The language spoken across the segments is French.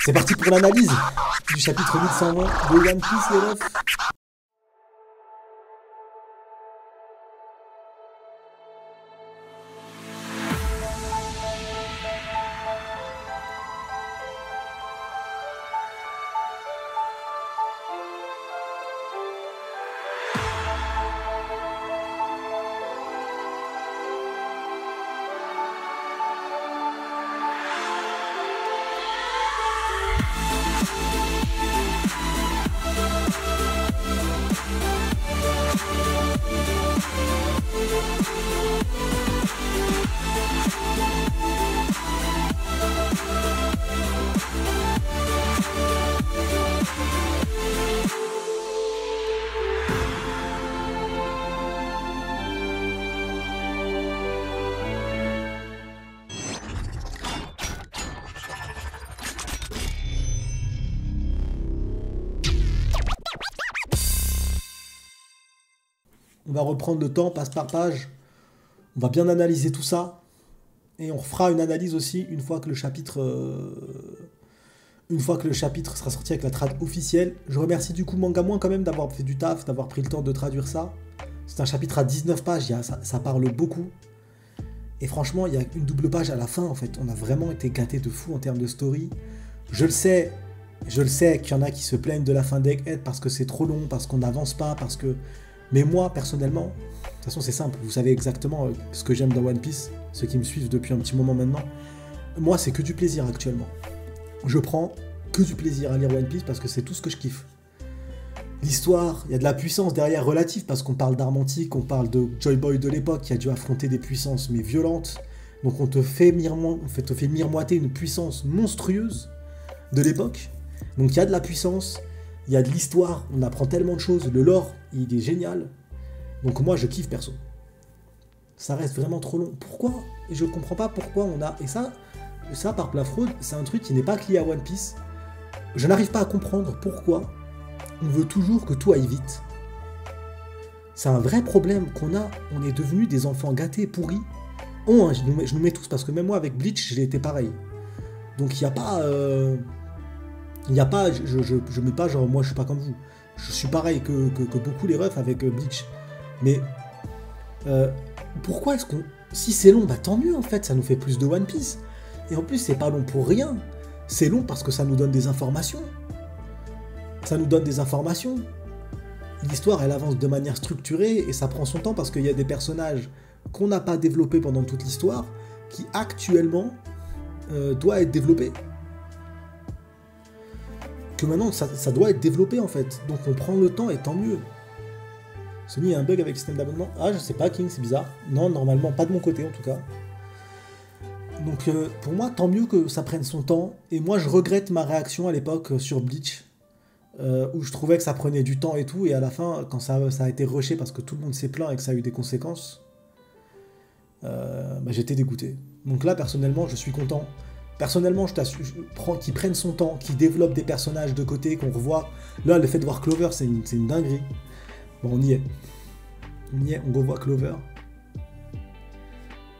C'est parti pour l'analyse du chapitre 1120 de One Piece, les refs. On va reprendre le temps, page par page. On va bien analyser tout ça. Et on fera une analyse aussi une fois que le chapitre, sera sorti avec la trad officielle. Je remercie du coup Manga Moins quand même d'avoir fait du taf, d'avoir pris le temps de traduire ça. C'est un chapitre à 19 pages, ça parle beaucoup. Et franchement, il y a une double page à la fin en fait. On a vraiment été gâtés de fou en termes de story. Je le sais qu'il y en a qui se plaignent de la fin d'Egghead parce que c'est trop long, parce qu'on n'avance pas, parce que... Mais moi, personnellement, de toute façon c'est simple, vous savez exactement ce que j'aime dans One Piece, ceux qui me suivent depuis un petit moment maintenant. Moi, c'est que du plaisir actuellement. Je prends que du plaisir à lire One Piece parce que c'est tout ce que je kiffe. L'histoire, il y a de la puissance derrière relative parce qu'on parle d'Armantique, on parle de Joy Boy de l'époque qui a dû affronter des puissances mais violentes. Donc on te fait miroiter une puissance monstrueuse de l'époque. Donc il y a de la puissance. Il y a de l'histoire, on apprend tellement de choses, le lore, il est génial. Donc moi, je kiffe perso. Ça reste vraiment trop long. Pourquoi? Je comprends pas pourquoi on a... Et ça par Plafraude, c'est un truc qui n'est pas lié à One Piece. Je n'arrive pas à comprendre pourquoi on veut toujours que tout aille vite. C'est un vrai problème qu'on a. On est devenus des enfants gâtés, pourris. Oh, hein, je nous mets tous, parce que même moi, avec Bleach, j'ai été pareil. Donc il n'y a pas... Il n'y a pas, je mets pas genre moi je suis pas comme vous. Je suis pareil que beaucoup les refs avec Bleach. Mais pourquoi est-ce qu'on... Si c'est long, bah tant mieux en fait, ça nous fait plus de One Piece. Et en plus c'est pas long pour rien. C'est long parce que ça nous donne des informations. Ça nous donne des informations. L'histoire elle avance de manière structurée et ça prend son temps parce qu'il y a des personnages qu'on n'a pas développés pendant toute l'histoire qui actuellement doivent être développés. Que maintenant, ça doit être développé en fait. Donc on prend le temps et tant mieux. Sony, il y a un bug avec le système d'abonnement. Ah, je sais pas, King, c'est bizarre. Non, normalement, pas de mon côté en tout cas. Donc pour moi, tant mieux que ça prenne son temps. Et moi, je regrette ma réaction à l'époque sur Bleach. Où je trouvais que ça prenait du temps et tout. Et à la fin, quand ça a été rushé parce que tout le monde s'est plaint et que ça a eu des conséquences, bah, j'étais dégoûté. Donc là, personnellement, je suis content. Personnellement, je prends qu'ils prennent son temps, qu'ils développent des personnages de côté, qu'on revoit. Là, le fait de voir Clover, c'est une dinguerie. Bon, on y est. On y est, on revoit Clover.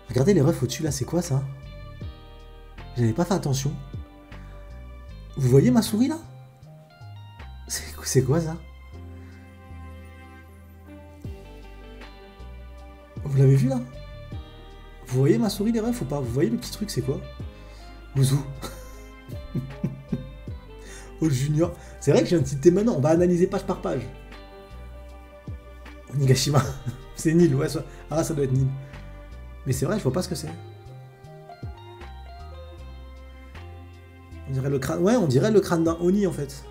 Regardez les refs au-dessus, là, c'est quoi ça? J'avais pas fait attention. Vous voyez ma souris, là? C'est quoi ça? Vous l'avez vu, là? Vous voyez ma souris, les refs, ou pas? Vous voyez le petit truc, c'est quoi? Bouzou. Oh Junior. C'est vrai que j'ai un petit thé maintenant. On va analyser page par page. Nigashima. C'est Nil, ouais. Ah, ça doit être Nil. Mais c'est vrai, je vois pas ce que c'est. On dirait le crâne. Ouais, on dirait le crâne d'un Oni en fait.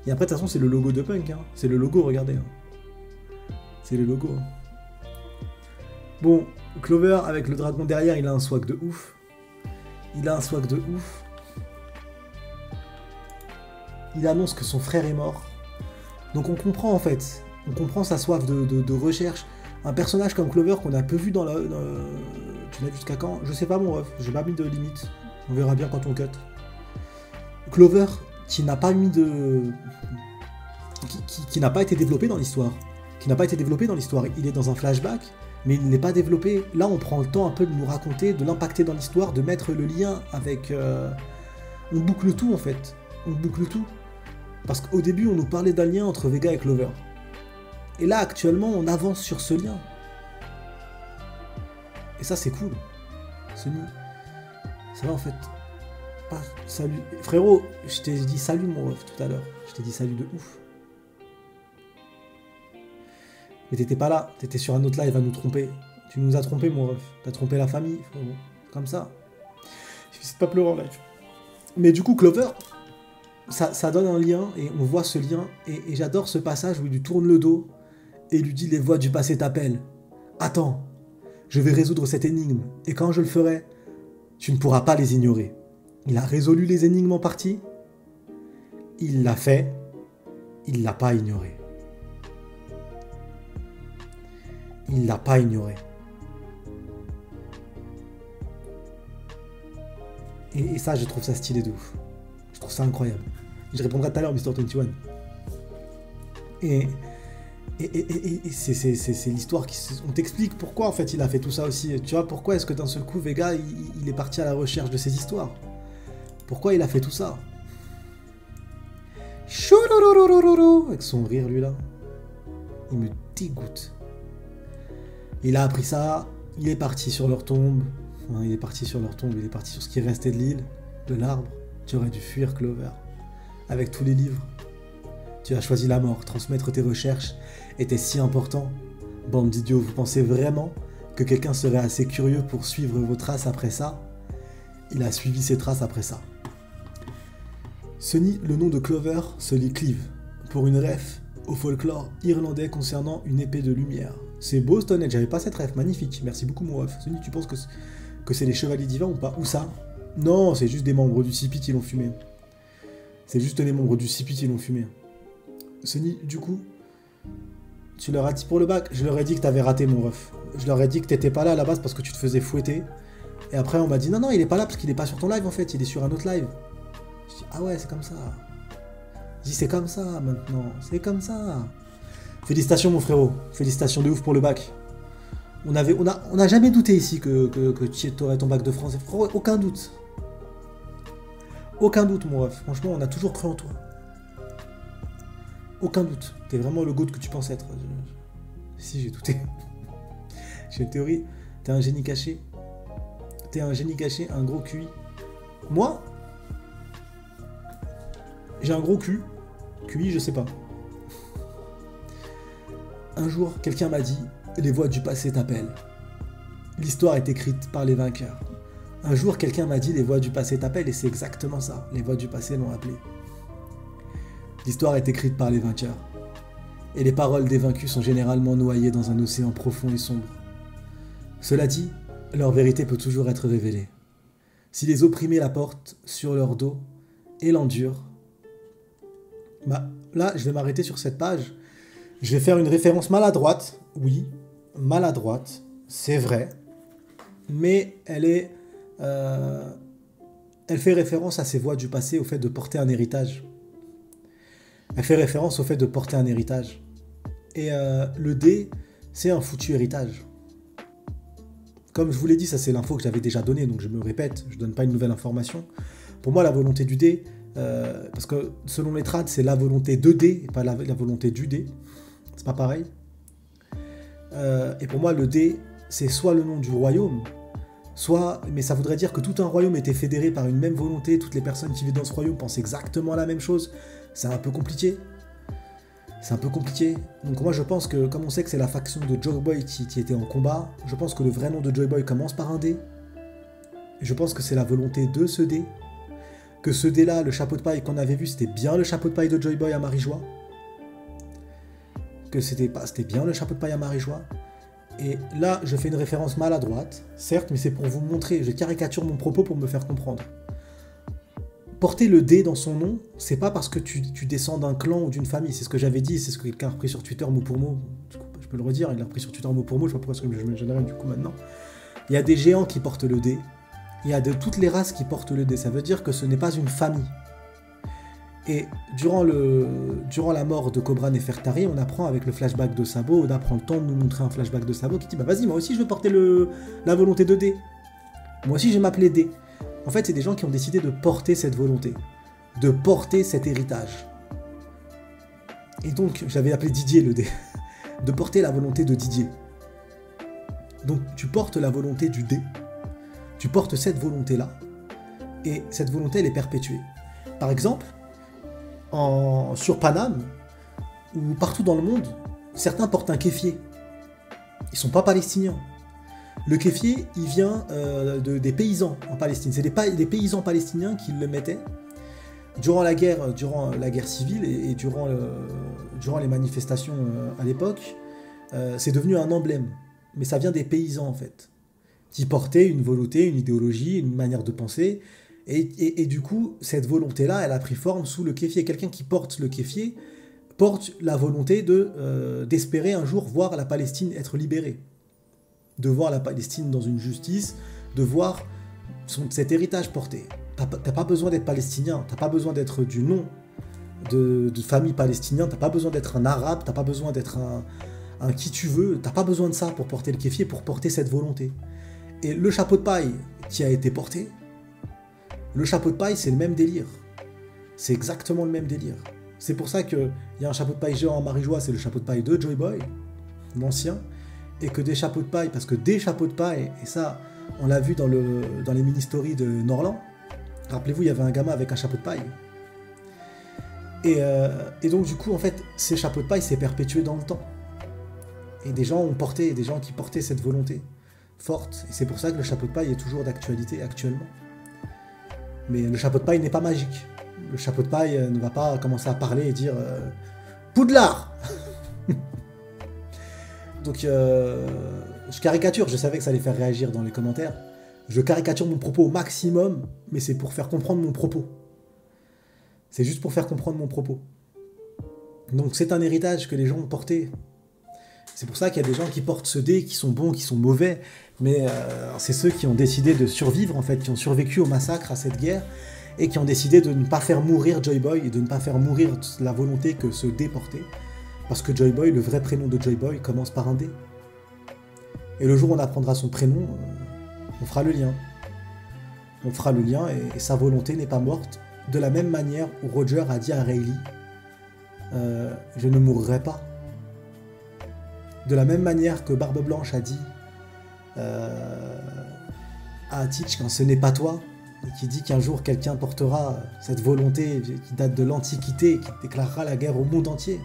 Et après, de toute façon, c'est le logo de Punk. Hein. C'est le logo, regardez. Hein. C'est le logo. Bon, Clover avec le dragon derrière, il a un swag de ouf. Il a un swag de ouf. Il annonce que son frère est mort. Donc on comprend en fait. On comprend sa soif de recherche. Un personnage comme Clover qu'on a peu vu dans la... Tu l'as vu jusqu'à quand? Je sais pas mon ref. J'ai pas mis de limite. On verra bien quand on cut. Clover qui n'a pas mis de... Qui n'a pas été développé dans l'histoire. Qui n'a pas été développé dans l'histoire. Il est dans un flashback. Mais il n'est pas développé. Là, on prend le temps un peu de nous raconter, de l'impacter dans l'histoire, de mettre le lien avec On boucle tout en fait. On boucle tout. Parce qu'au début, on nous parlait d'un lien entre Vega et Clover. Et là, actuellement, on avance sur ce lien. Et ça, c'est cool. Sony, ça va en fait. Ah, salut. Frérot, je t'ai dit salut mon ref tout à l'heure. Je t'ai dit salut de ouf. Mais t'étais pas là. T'étais sur un autre live à nous tromper. Tu nous as trompé mon ref. T'as trompé la famille, frérot. Comme ça. Je vais pas pleurer en live. Mais du coup, Clover, ça donne un lien et on voit ce lien. Et j'adore ce passage où il lui tourne le dos et il lui dit les voix du passé t'appellent. Attends, je vais résoudre cette énigme. Et quand je le ferai, tu ne pourras pas les ignorer. Il a résolu les énigmes en partie. Il l'a fait. Il l'a pas ignoré. Il l'a pas ignoré. Et ça, je trouve ça stylé de ouf. Je trouve ça incroyable. Je répondrai tout à l'heure, Mr. 21. Et c'est l'histoire qui... On t'explique pourquoi, en fait, il a fait tout ça aussi. Tu vois, pourquoi est-ce que d'un seul coup, Vega, il est parti à la recherche de ces histoires? Pourquoi il a fait tout ça? Avec son rire, lui, là. Il me dégoûte. Il a appris ça, il est parti sur leur tombe. Enfin, il est parti sur leur tombe, il est parti sur ce qui restait de l'île, de l'arbre. Tu aurais dû fuir, Clover. Avec tous les livres. Tu as choisi la mort, transmettre tes recherches était si important. Bande d'idiots, vous pensez vraiment que quelqu'un serait assez curieux pour suivre vos traces après ça? Il a suivi ses traces après ça. Sony, le nom de Clover se lit Cleave, pour une ref au folklore irlandais concernant une épée de lumière. C'est beau, Stonehenge, j'avais pas cette ref, magnifique. Merci beaucoup, mon ref. Sony, tu penses que c'est les chevaliers divins ou pas? Où ça? Non, c'est juste des membres du CP qui l'ont fumé. C'est juste les membres du CP qui l'ont fumé. Sony, du coup, tu leur as dit pour le bac, je leur ai dit que t'avais raté, mon ref. Je leur ai dit que t'étais pas là à la base parce que tu te faisais fouetter. Et après, on m'a dit, non, il est pas là parce qu'il est pas sur ton live, en fait, il est sur un autre live. Je dis, ah ouais, c'est comme ça. Je dis, c'est comme ça, maintenant, c'est comme ça. Félicitations, mon frérot. Félicitations de ouf pour le bac. On a jamais douté ici que tu aurais ton bac de français. Frérot, aucun doute. Aucun doute, mon ref. Franchement, on a toujours cru en toi. Aucun doute. T'es vraiment le GOAT que tu penses être. Si, j'ai douté. J'ai une théorie. T'es un génie caché. T'es un génie caché, un gros QI. Moi, j'ai un gros cul. QI, je sais pas. Un jour, quelqu'un m'a dit « Les voix du passé t'appellent. L'histoire est écrite par les vainqueurs. » Un jour, quelqu'un m'a dit « Les voix du passé t'appellent » et c'est exactement ça. Les voix du passé l'ont appelé. L'histoire est écrite par les vainqueurs. Et les paroles des vaincus sont généralement noyées dans un océan profond et sombre. Cela dit, leur vérité peut toujours être révélée. Si les opprimés la portent sur leur dos et l'endurent, bah là, je vais m'arrêter sur cette page. Je vais faire une référence maladroite. Oui, maladroite, c'est vrai. Mais elle fait référence à ces voix du passé, au fait de porter un héritage. Elle fait référence au fait de porter un héritage. Et le dé, c'est un foutu héritage. Comme je vous l'ai dit, ça c'est l'info que j'avais déjà donnée, donc je me répète, je donne pas une nouvelle information. Pour moi, la volonté du dé, parce que selon les trades, c'est la volonté de dé, et pas la volonté du dé. C'est pas pareil. Et pour moi, le dé, c'est soit le nom du royaume, soit... Mais ça voudrait dire que tout un royaume était fédéré par une même volonté, toutes les personnes qui vivent dans ce royaume pensent exactement la même chose. C'est un peu compliqué. C'est un peu compliqué. Donc moi je pense que, comme on sait que c'est la faction de Joy Boy qui était en combat, je pense que le vrai nom de Joy Boy commence par un dé. Je pense que c'est la volonté de ce dé. Que ce dé-là, le chapeau de paille qu'on avait vu, c'était bien le chapeau de paille de Joy Boy à Marie-Joie. Que c'était bien le chapeau de paille à Marie-Joie. Et là, je fais une référence maladroite, certes, mais c'est pour vous montrer, je caricature mon propos pour me faire comprendre. Porter le dé dans son nom, c'est pas parce que tu descends d'un clan ou d'une famille, c'est ce que j'avais dit, c'est ce que quelqu'un a repris sur Twitter mot pour mot. Je peux le redire, il l'a repris sur Twitter mot pour mot, je sais pas pourquoi je me génère du coup maintenant. Il y a des géants qui portent le dé, il y a de toutes les races qui portent le dé, ça veut dire que ce n'est pas une famille. Et durant la mort de Cobra Nefertari, on apprend avec le flashback de Sabo, on apprend le temps de nous montrer un flashback de Sabo qui dit bah vas-y, moi aussi je veux porter la volonté de dé. Moi aussi je vais m'appeler dé. En fait, c'est des gens qui ont décidé de porter cette volonté, de porter cet héritage. Et donc, j'avais appelé Didier le dé, de porter la volonté de Didier. Donc, tu portes la volonté du dé, tu portes cette volonté-là, et cette volonté, elle est perpétuée. Par exemple, sur Paname, ou partout dans le monde, certains portent un kéfier. Ils ne sont pas palestiniens. Le kéfier, il vient des paysans en Palestine. C'est des paysans palestiniens qui le mettaient durant la guerre civile et durant les manifestations à l'époque. C'est devenu un emblème. Mais ça vient des paysans, en fait, qui portaient une volonté, une idéologie, une manière de penser. Et du coup, cette volonté-là, elle a pris forme sous le kéfier. Quelqu'un qui porte le kéfier porte la volonté d'espérer un jour voir la Palestine être libérée. De voir la Palestine dans une justice, de voir cet héritage porté. T'as pas besoin d'être palestinien, t'as pas besoin d'être du nom de famille palestinien, t'as pas besoin d'être un arabe, t'as pas besoin d'être un qui tu veux, t'as pas besoin de ça pour porter le kéfier, pour porter cette volonté. Et le chapeau de paille qui a été porté, le chapeau de paille, c'est le même délire. C'est exactement le même délire. C'est pour ça qu'il y a un chapeau de paille géant en Marie-Joie, c'est le chapeau de paille de Joy Boy, l'ancien, et que des chapeaux de paille, parce que des chapeaux de paille, et ça, on l'a vu dans les mini-stories de Norland, rappelez-vous, il y avait un gamin avec un chapeau de paille. Et donc, du coup, en fait, ces chapeaux de paille s'est perpétué dans le temps. Et des gens qui portaient cette volonté forte. Et c'est pour ça que le chapeau de paille est toujours d'actualité actuellement. Mais le chapeau de paille n'est pas magique. Le chapeau de paille ne va pas commencer à parler et dire Poudlard. Donc, je caricature, je savais que ça allait faire réagir dans les commentaires. Je caricature mon propos au maximum, mais c'est pour faire comprendre mon propos. C'est juste pour faire comprendre mon propos. Donc, c'est un héritage que les gens ont porté. C'est pour ça qu'il y a des gens qui portent ce dé, qui sont bons, qui sont mauvais, mais c'est ceux qui ont décidé de survivre, en fait, qui ont survécu au massacre, à cette guerre, et qui ont décidé de ne pas faire mourir Joy Boy, et de ne pas faire mourir la volonté que ce dé portait. Parce que Joy Boy, le vrai prénom de Joy Boy, commence par un D. Et le jour où on apprendra son prénom, on fera le lien. On fera le lien, et sa volonté n'est pas morte. De la même manière où Roger a dit à Rayleigh, je ne mourrai pas. De la même manière que Barbe Blanche a dit à Teach quand ce n'est pas toi, et qui dit qu'un jour quelqu'un portera cette volonté qui date de l'Antiquité et qui déclarera la guerre au monde entier.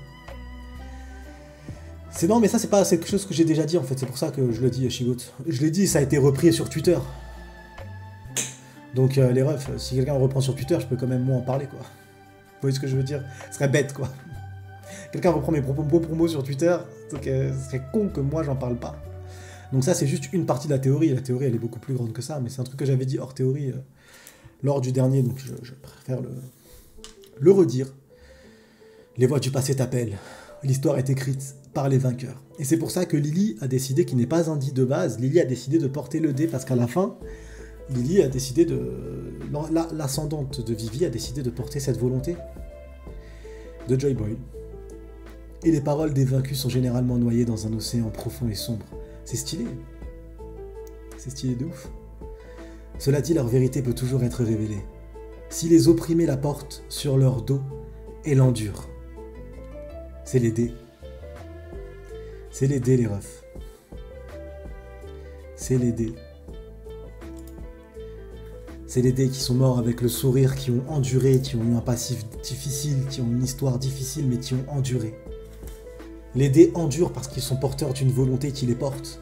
Non, mais ça c'est quelque chose que j'ai déjà dit en fait, c'est pour ça que je le dis à Shigot. Je l'ai dit, ça a été repris sur Twitter. Donc les refs, si quelqu'un reprend sur Twitter, je peux quand même moi en parler quoi. Vous voyez ce que je veux dire? Ce serait bête quoi. Quelqu'un reprend mes beaux promos sur Twitter, donc ce serait con que moi j'en parle pas. Donc ça c'est juste une partie de la théorie elle est beaucoup plus grande que ça, mais c'est un truc que j'avais dit hors théorie lors du dernier, donc je préfère le redire. Les voix du passé t'appellent, l'histoire est écrite par les vainqueurs. Et c'est pour ça que Lily a décidé, qui n'est pas un dit de base, Lily a décidé de porter le dé, parce qu'à la fin, Lily a décidé l'ascendante de Vivi a décidé de porter cette volonté de Joy Boy. Et les paroles des vaincus sont généralement noyées dans un océan profond et sombre. C'est stylé. C'est stylé de ouf. Cela dit, leur vérité peut toujours être révélée. Si les opprimés la portent sur leur dos et l'endurent. C'est les dés. C'est les dés, les refs. C'est les dés. C'est les dés qui sont morts avec le sourire, qui ont enduré, qui ont eu un passif difficile, qui ont une histoire difficile, mais qui ont enduré. Les dés endurent parce qu'ils sont porteurs d'une volonté qui les porte.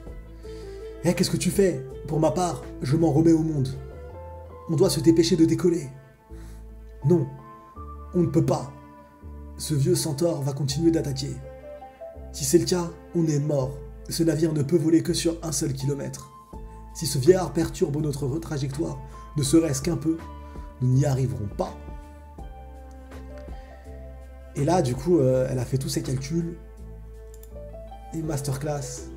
Eh, qu'est-ce que tu fais? Pour ma part, je m'en remets au monde. On doit se dépêcher de décoller. Non, on ne peut pas. Ce vieux centaure va continuer d'attaquer. Si c'est le cas, on est mort. Ce navire ne peut voler que sur un seul kilomètre. Si ce vieillard perturbe notre trajectoire, ne serait-ce qu'un peu, nous n'y arriverons pas. Et là, du coup, elle a fait tous ses calculs. Et masterclass.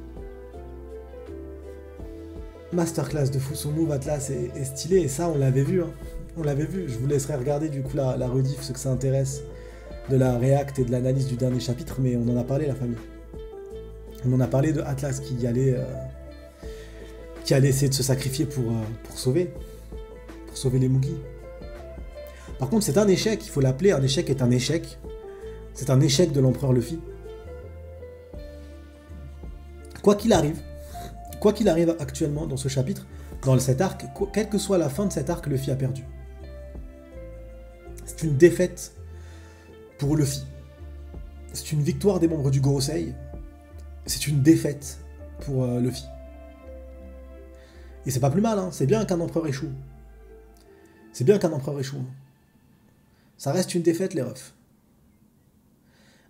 Masterclass de fou, son move Atlas est stylé, et ça on l'avait vu, hein. On l'avait vu, je vous laisserai regarder du coup la rediff, ceux que ça intéresse, de la react et de l'analyse du dernier chapitre, mais on en a parlé la famille. On en a parlé de Atlas qui allait essayer de se sacrifier pour pour sauver les Mugi. Par contre, c'est un échec, il faut l'appeler, un échec est un échec. C'est un échec de l'empereur Luffy. Quoi qu'il arrive actuellement dans ce chapitre, dans cet arc, quelle que soit la fin de cet arc, Luffy a perdu. C'est une défaite pour Luffy. C'est une victoire des membres du Gorosei. C'est une défaite pour Luffy. Et c'est pas plus mal, hein. C'est bien qu'un empereur échoue. C'est bien qu'un empereur échoue. Ça reste une défaite, les refs.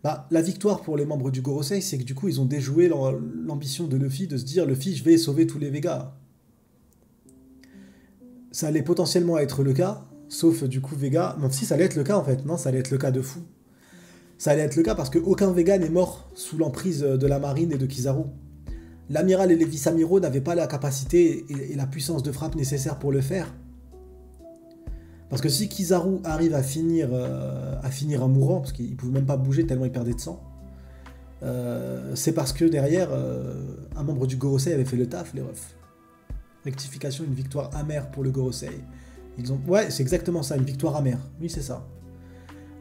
Bah, la victoire pour les membres du Gorosei, c'est que du coup, ils ont déjoué l'ambition de Luffy de se dire « Luffy, je vais sauver tous les Vega ». Ça allait potentiellement être le cas, sauf du coup Vega... Non, si, ça allait être le cas en fait. Non, ça allait être le cas de fou. Ça allait être le cas parce qu'aucun Vega n'est mort sous l'emprise de la marine et de Kizaru. L'amiral et les vice-amiraux n'avaient pas la capacité et la puissance de frappe nécessaire pour le faire. Parce que si Kizaru arrive à finir en mourant, parce qu'il ne pouvait même pas bouger tellement il perdait de sang, c'est parce que derrière, un membre du Gorosei avait fait le taf, les refs. Rectification, une victoire amère pour le Gorosei. Ouais, c'est exactement ça, une victoire amère. Oui, c'est ça.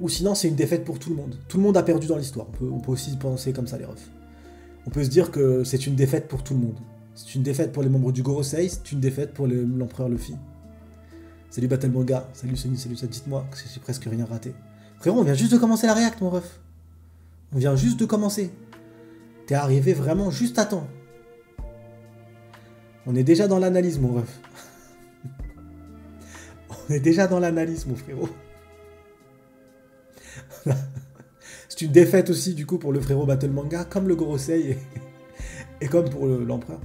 Ou sinon, c'est une défaite pour tout le monde. Tout le monde a perdu dans l'histoire. On peut aussi penser comme ça, les refs. On peut se dire que c'est une défaite pour tout le monde. C'est une défaite pour les membres du Gorosei, c'est une défaite pour l'empereur Luffy. Salut Battle Manga, salut Sony, salut ça, dites-moi que j'ai presque rien raté. Frérot, on vient juste de commencer la react, mon ref. On vient juste de commencer. T'es arrivé vraiment juste à temps. On est déjà dans l'analyse, mon ref. On est déjà dans l'analyse, mon frérot. C'est une défaite aussi, du coup, pour le frérot Battle Manga, comme le Gorosei et comme pour l'empereur.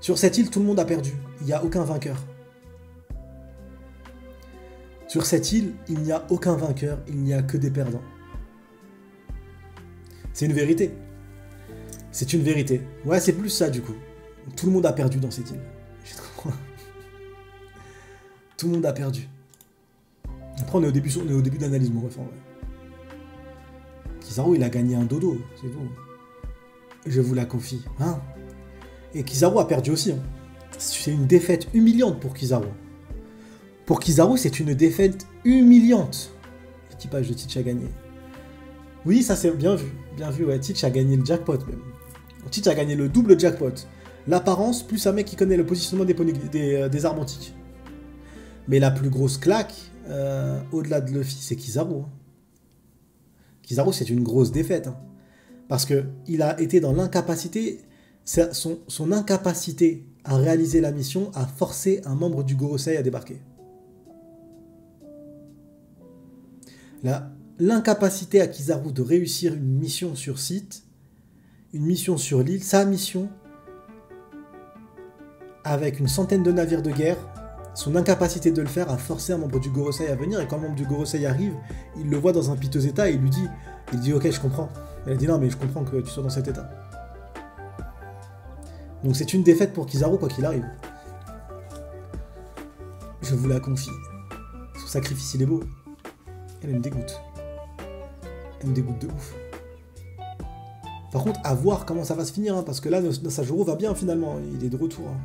Sur cette île, tout le monde a perdu. Il n'y a aucun vainqueur. Sur cette île, il n'y a aucun vainqueur, il n'y a que des perdants. C'est une vérité. C'est une vérité. Ouais, c'est plus ça, du coup. Tout le monde a perdu dans cette île. Tout le monde a perdu. Après, on est au début d'analyse, mon ref, en vrai. Kizaru, il a gagné un dodo, c'est tout. Je vous la confie. Hein, et Kizaru a perdu aussi. Hein. C'est une défaite humiliante pour Kizaru. Pour Kizaru, c'est une défaite humiliante. L'équipage de Teach a gagné. Oui, ça c'est bien vu. Bien vu, ouais. Teach a gagné le jackpot même. Teach a gagné le double jackpot. L'apparence, plus un mec qui connaît le positionnement des arbres antiques. Mais la plus grosse claque, au-delà de Luffy, c'est Kizaru. Hein. Kizaru, c'est une grosse défaite. Hein. Parce qu'il a été dans l'incapacité... Son incapacité à réaliser la mission a forcé un membre du Gorosei à débarquer. L'incapacité à Kizaru de réussir une mission sur site, une mission sur l'île, sa mission, avec une centaine de navires de guerre, son incapacité de le faire a forcé un membre du Gorosei à venir, et quand un membre du Gorosei arrive, il le voit dans un piteux état et il lui dit ok, je comprends. Elle dit non mais je comprends que tu sois dans cet état. Donc c'est une défaite pour Kizaru quoi qu'il arrive. Je vous la confie. Son sacrifice il est beau. Elle me dégoûte. Elle me dégoûte de ouf. Par contre, à voir comment ça va se finir, hein, parce que là, Nosajuro va bien finalement, il est de retour. Hein.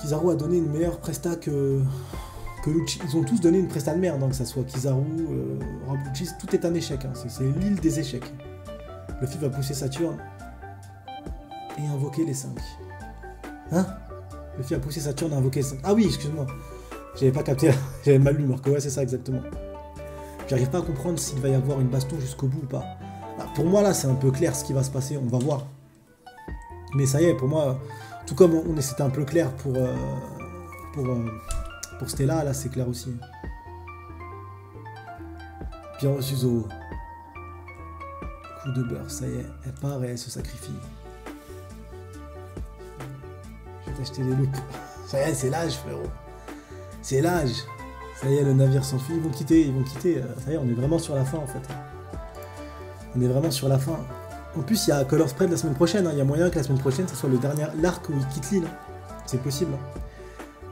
Kizaru a donné une meilleure presta que Lucci. Ils ont tous donné une presta de merde, hein, que ça soit Kizaru, Rabuchis, tout est un échec. Hein, c'est l'île des échecs. Luffy va pousser Saturne et invoquer les 5. Hein? Luffy a poussé Saturne et invoqué les 5. Ah oui, excuse-moi. J'avais pas capté, j'avais mal lu, Marco. Ouais, c'est ça exactement. J'arrive pas à comprendre s'il va y avoir une baston jusqu'au bout ou pas. Ah, pour moi, là, c'est un peu clair ce qui va se passer. On va voir. Mais ça y est, pour moi, tout comme c'était un peu clair pour Stella, là, c'est clair aussi. Bien reçu, Zo. Coup de beurre, ça y est. Elle part et elle se sacrifie. Je vais t'acheter des loupes. Ça y est, c'est l'âge, frérot. C'est l'âge. Ça y est, le navire s'enfuit. Ils vont quitter. Ça y est, on est vraiment sur la fin, en fait. On est vraiment sur la fin. En plus, il y a Color Spread la semaine prochaine. Hein. Il y a moyen que la semaine prochaine, ce soit le dernier arc où il quitte l'île. C'est possible. Hein.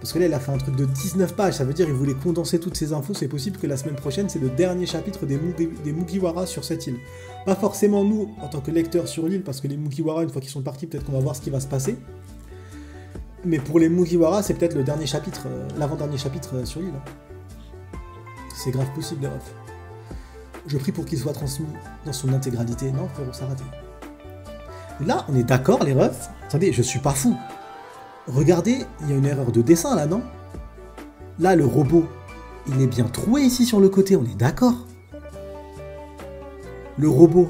Parce que là, il a fait un truc de 19 pages. Ça veut dire qu'il voulait condenser toutes ces infos. C'est possible que la semaine prochaine, c'est le dernier chapitre des Mugiwara sur cette île. Pas forcément nous, en tant que lecteurs sur l'île, parce que les Mugiwara, une fois qu'ils sont partis, peut-être qu'on va voir ce qui va se passer. Mais pour les Mugiwara, c'est peut-être le dernier chapitre, l'avant-dernier chapitre sur l'île. C'est grave possible, les refs. Je prie pour qu'il soit transmis dans son intégralité. Non, frérot, ça a raté. Là, on est d'accord, les refs. Attendez, je suis pas fou. Regardez, il y a une erreur de dessin, là, non? Là, le robot, il est bien troué ici sur le côté, on est d'accord. Le robot,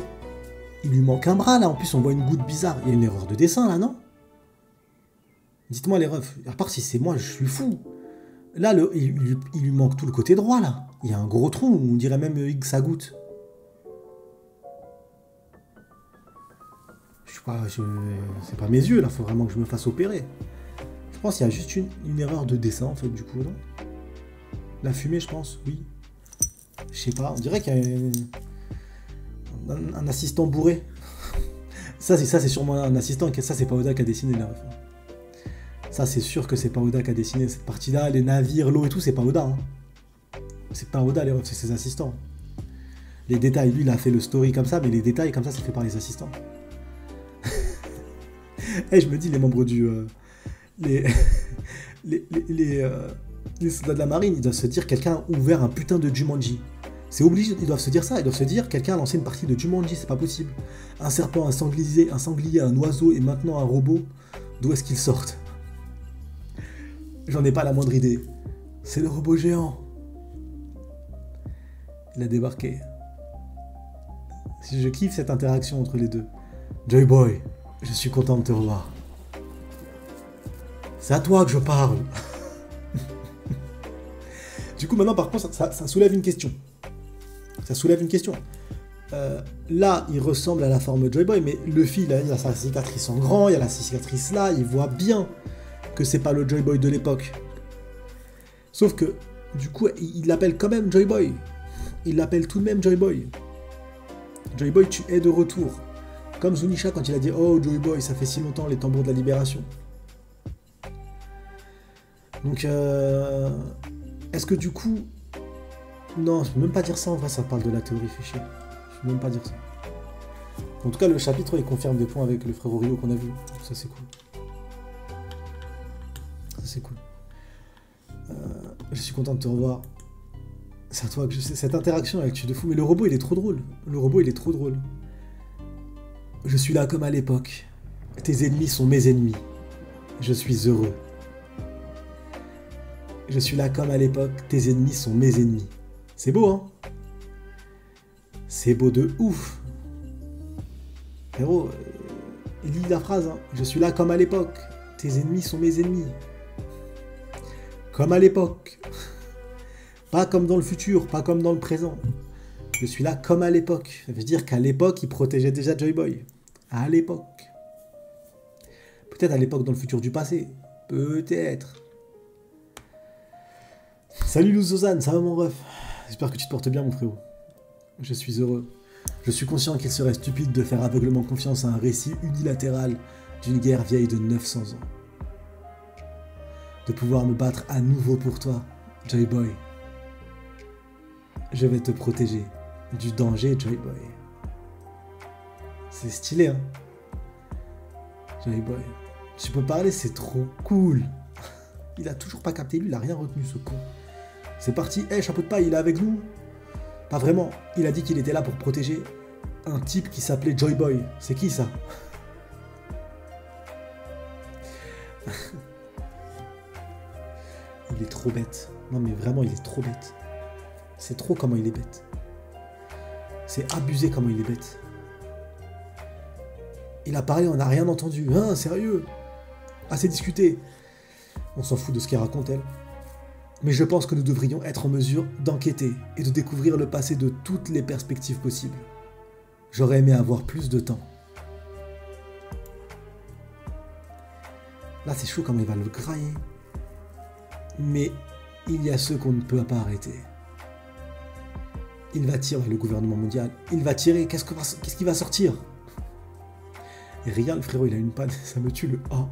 il lui manque un bras, là. En plus, on voit une goutte bizarre. Il y a une erreur de dessin, là, non? Dites-moi, les refs. À part si c'est moi, je suis fou. Là, il lui manque tout le côté droit, là. Il y a un gros trou, on dirait même X à goutte. Je sais pas, c'est pas mes yeux, là. Faut vraiment que je me fasse opérer. Je pense qu'il y a juste une erreur de dessin, en fait, du coup, non? La fumée, je pense, oui. Je sais pas, on dirait qu'il y a un assistant bourré. Ça, c'est sûrement un assistant. Ça, c'est pas Oda qui a dessiné, là. Ça, c'est sûr que c'est pas Oda qui a dessiné cette partie-là. Les navires, l'eau et tout, c'est pas Oda. Hein. C'est pas Oda, les refs, c'est ses assistants. Les détails, lui, il a fait le story comme ça, mais les détails, comme ça, c'est fait par les assistants. Et je me dis, les membres du... les soldats de la marine, ils doivent se dire quelqu'un a ouvert un putain de Jumanji. C'est obligé, ils doivent se dire ça, ils doivent se dire quelqu'un a lancé une partie de Jumanji, c'est pas possible. Un serpent, un sanglier, un oiseau et maintenant un robot, d'où est-ce qu'ils sortent? J'en ai pas la moindre idée. C'est le robot géant. Il a débarqué. Je kiffe cette interaction entre les deux. Joy Boy, je suis content de te revoir. C'est à toi que je parle. Du coup, maintenant, par contre, ça soulève une question. Ça soulève une question. Là, il ressemble à la forme Joy Boy, mais Luffy, là, il a sa cicatrice en grand, il y a la cicatrice là, il voit bien que c'est pas le Joy Boy de l'époque. Sauf que, du coup, il l'appelle quand même Joy Boy. Il l'appelle tout de même Joy Boy. Joy Boy, tu es de retour. Comme Zunisha quand il a dit « Oh, Joy Boy, ça fait si longtemps, les tambours de la libération. » Donc, est-ce que du coup... Non, je peux même pas dire ça, en vrai, ça parle de la théorie fichée. Je peux même pas dire ça. En tout cas, le chapitre, il confirme des points avec le frère Rio qu'on a vu. Ça, c'est cool. Ça, c'est cool. Je suis content de te revoir. C'est à toi que je sais. Cette interaction avec tu de fou. Mais le robot, il est trop drôle. Le robot, il est trop drôle. Je suis là comme à l'époque. Tes ennemis sont mes ennemis. Je suis heureux. Je suis là comme à l'époque. Tes ennemis sont mes ennemis. C'est beau, hein? C'est beau de ouf. Frérot, lis la phrase. Hein. Je suis là comme à l'époque. Tes ennemis sont mes ennemis. Comme à l'époque. Pas comme dans le futur, pas comme dans le présent. Je suis là comme à l'époque. Ça veut dire qu'à l'époque, il protégeait déjà Joy Boy. À l'époque. Peut-être à l'époque dans le futur du passé. Peut-être. Salut Luzozan, ça va mon ref? J'espère que tu te portes bien mon frérot. Je suis heureux. Je suis conscient qu'il serait stupide de faire aveuglement confiance à un récit unilatéral d'une guerre vieille de 900 ans. De pouvoir me battre à nouveau pour toi, Joy Boy. Je vais te protéger du danger, Joy Boy. C'est stylé, hein? Joy Boy. Tu peux parler, c'est trop cool. Il a toujours pas capté, lui, il a rien retenu, ce con. C'est parti, hey, chapeau de paille, il est avec nous? Pas vraiment, il a dit qu'il était là pour protéger un type qui s'appelait Joy Boy. C'est qui, ça? Il est trop bête. Non, mais vraiment, il est trop bête. C'est trop comment il est bête. C'est abusé comment il est bête. Il a parlé, on n'a rien entendu. Hein, sérieux? Assez discuté. On s'en fout de ce qu'il raconte, elle. Mais je pense que nous devrions être en mesure d'enquêter et de découvrir le passé de toutes les perspectives possibles. J'aurais aimé avoir plus de temps. Là, c'est chaud comment il va le grailler. Mais il y a ceux qu'on ne peut pas arrêter. Il va tirer le gouvernement mondial. Il va tirer. Qu'est-ce qui va sortir? Et regarde, le frérot, il a une panne. Ça me tue le A.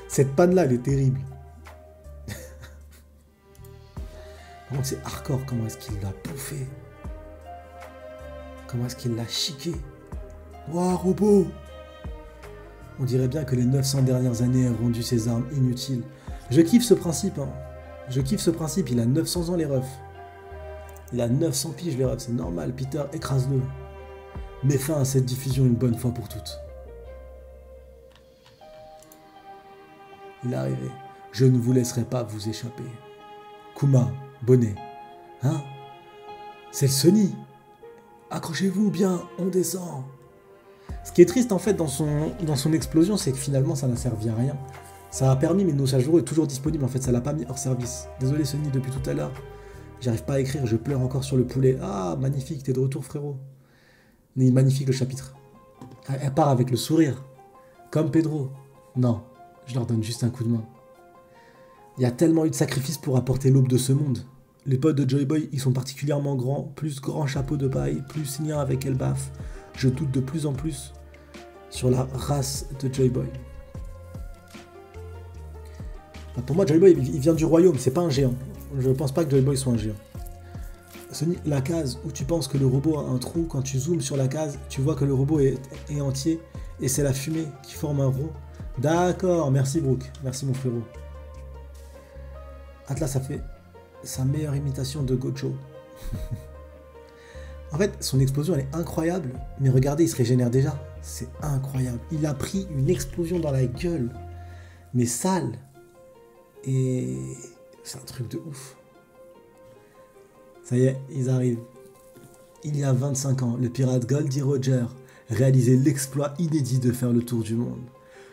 Cette panne-là, elle est terrible. Comment c'est hardcore. Comment est-ce qu'il l'a bouffé? Comment est-ce qu'il l'a chiqué? Ouah, robot! On dirait bien que les 900 dernières années ont rendu ses armes inutiles. Je kiffe ce principe, hein. Je kiffe ce principe, il a 900 ans les refs. Il a 900 piges les refs, c'est normal. Peter, écrase-le. Mets fin à cette diffusion une bonne fois pour toutes. Il est arrivé. Je ne vous laisserai pas vous échapper. Kuma, bonnet. Hein? C'est le Sony. Accrochez-vous bien, on descend. Ce qui est triste en fait dans son explosion, c'est que finalement ça n'a servi à rien. Ça a permis, mais Nosajuro est toujours disponible, en fait ça l'a pas mis hors service. Désolé Sony, depuis tout à l'heure, j'arrive pas à écrire, je pleure encore sur le poulet. Ah, magnifique, t'es de retour frérot. Mais magnifique le chapitre. Elle part avec le sourire. Comme Pedro. Non, je leur donne juste un coup de main. Il y a tellement eu de sacrifices pour apporter l'aube de ce monde. Les potes de Joy Boy, ils sont particulièrement grands, plus grand chapeau de paille, plus lien avec Elbaf. Je doute de plus en plus sur la race de Joy Boy. Enfin, pour moi, Joy Boy, il vient du royaume, c'est pas un géant. Je pense pas que Joy Boy soit un géant. Sony, la case où tu penses que le robot a un trou, quand tu zoomes sur la case, tu vois que le robot est entier et c'est la fumée qui forme un rond. D'accord, merci Brooke, merci mon frérot. Atlas a fait sa meilleure imitation de Gojo. En fait, son explosion elle est incroyable, mais regardez, il se régénère déjà. C'est incroyable. Il a pris une explosion dans la gueule, mais sale. Et c'est un truc de ouf. Ça y est, ils arrivent. Il y a 25 ans, le pirate Goldie Roger réalisait l'exploit inédit de faire le tour du monde.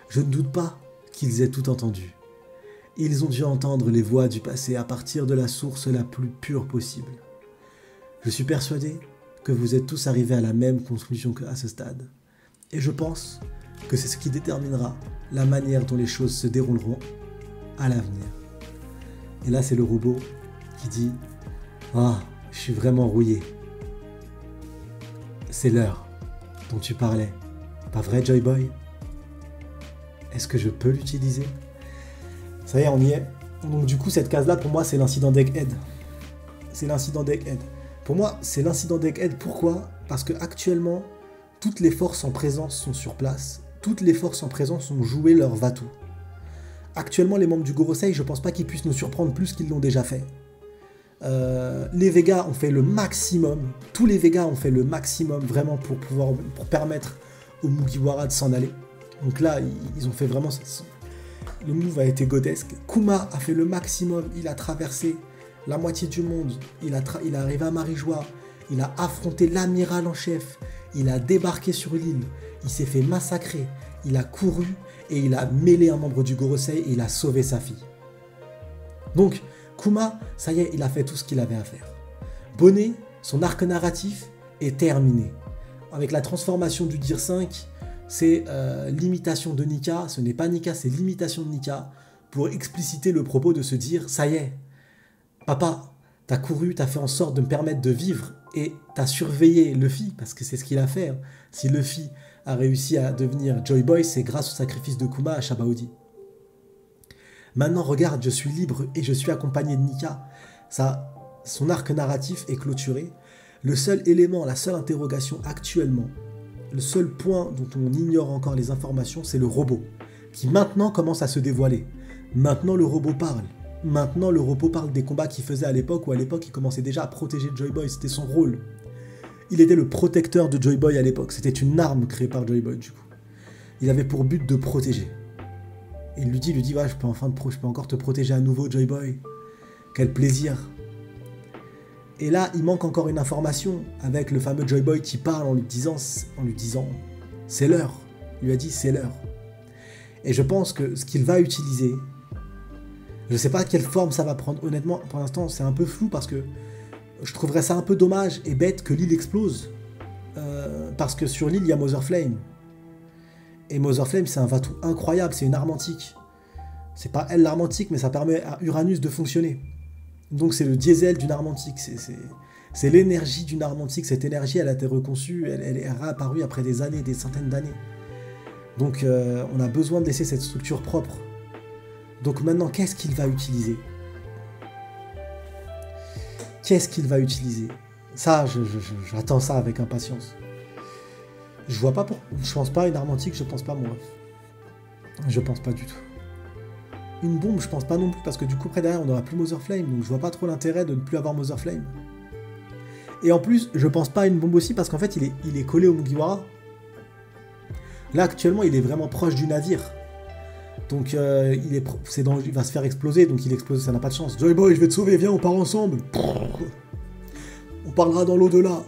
Je ne doute pas qu'ils aient tout entendu. Ils ont dû entendre les voix du passé à partir de la source la plus pure possible. Je suis persuadé que vous êtes tous arrivés à la même conclusion qu'à ce stade. Et je pense que c'est ce qui déterminera la manière dont les choses se dérouleront à l'avenir. Et là, c'est le robot qui dit « Ah, je suis vraiment rouillé. C'est l'heure dont tu parlais. Pas vrai, Joy Boy? Est-ce que je peux l'utiliser ?» Ça y est, on y est. Donc du coup, cette case-là, pour moi, c'est l'incident d'Egghead. C'est l'incident d'Egghead. Pour moi, c'est l'incident d'Egghead. Pourquoi? Parce que actuellement, toutes les forces en présence sont sur place. Toutes les forces en présence ont joué leur va-tout. Actuellement, les membres du Gorosei, je pense pas qu'ils puissent nous surprendre plus qu'ils l'ont déjà fait. Les Vegas ont fait le maximum. Tous les Vegas ont fait le maximum vraiment pour permettre aux Mugiwara de s'en aller. Donc là, ils ont fait vraiment... Le move a été godesque. Kuma a fait le maximum. Il a traversé la moitié du monde. Il est arrivé à Marijois. Il a affronté l'amiral en chef. Il a débarqué sur l'île. Il s'est fait massacrer. Il a couru et il a mêlé un membre du Gorosei et il a sauvé sa fille. Donc, Kuma, ça y est, il a fait tout ce qu'il avait à faire. Bonnet, son arc narratif est terminé. Avec la transformation du Dir 5, c'est l'imitation de Nika. Ce n'est pas Nika, c'est l'imitation de Nika pour expliciter le propos de se dire, ça y est, papa, t'as couru, t'as fait en sorte de me permettre de vivre et t'as surveillé Luffy, parce que c'est ce qu'il a fait. Si Luffy a réussi à devenir Joy Boy, c'est grâce au sacrifice de Kuma à Shabaudi. Maintenant, regarde, je suis libre et je suis accompagné de Nika. Son arc narratif est clôturé. Le seul élément, la seule interrogation actuellement, le seul point dont on ignore encore les informations, c'est le robot, qui maintenant commence à se dévoiler. Maintenant, le robot parle. Maintenant, le robot parle des combats qu'il faisait à l'époque, où à l'époque, il commençait déjà à protéger Joy Boy. C'était son rôle. Il était le protecteur de Joy Boy à l'époque. C'était une arme créée par Joy Boy, du coup. Il avait pour but de protéger. Et il lui dit, ouais, je peux encore te protéger à nouveau, Joy Boy. Quel plaisir. Et là, il manque encore une information avec le fameux Joy Boy qui parle en lui disant, c'est l'heure. Il lui a dit, c'est l'heure. Et je pense que ce qu'il va utiliser, je ne sais pas quelle forme ça va prendre. Honnêtement, pour l'instant, c'est un peu flou parce que je trouverais ça un peu dommage et bête que l'île explose. Parce que sur l'île, il y a Mother Flame. Et Mother Flame, c'est un Vatou incroyable, c'est une arme antique. C'est pas elle l'arme antique, mais ça permet à Uranus de fonctionner. Donc c'est le diesel d'une arme antique, c'est l'énergie d'une arme antique. Cette énergie, elle a été reconçue, elle est réapparue après des années, des centaines d'années. Donc on a besoin de laisser cette structure propre. Donc maintenant, qu'est-ce qu'il va utiliser? Qu'est-ce qu'il va utiliser? Ça, j'attends ça avec impatience. Je vois pas pour... Je pense pas à une arme antique, je pense pas moi. Je pense pas du tout. Une bombe, je pense pas non plus, parce que du coup, après derrière, on n'aura plus Mother Flame, donc je vois pas trop l'intérêt de ne plus avoir Mother Flame. Et en plus, je pense pas à une bombe aussi, parce qu'en fait, il est collé au Mugiwara. Là, actuellement, il est vraiment proche du navire. Donc, il va se faire exploser, donc il explose, ça n'a pas de chance. Joy Boy, je vais te sauver, viens, on part ensemble. On parlera dans l'au-delà.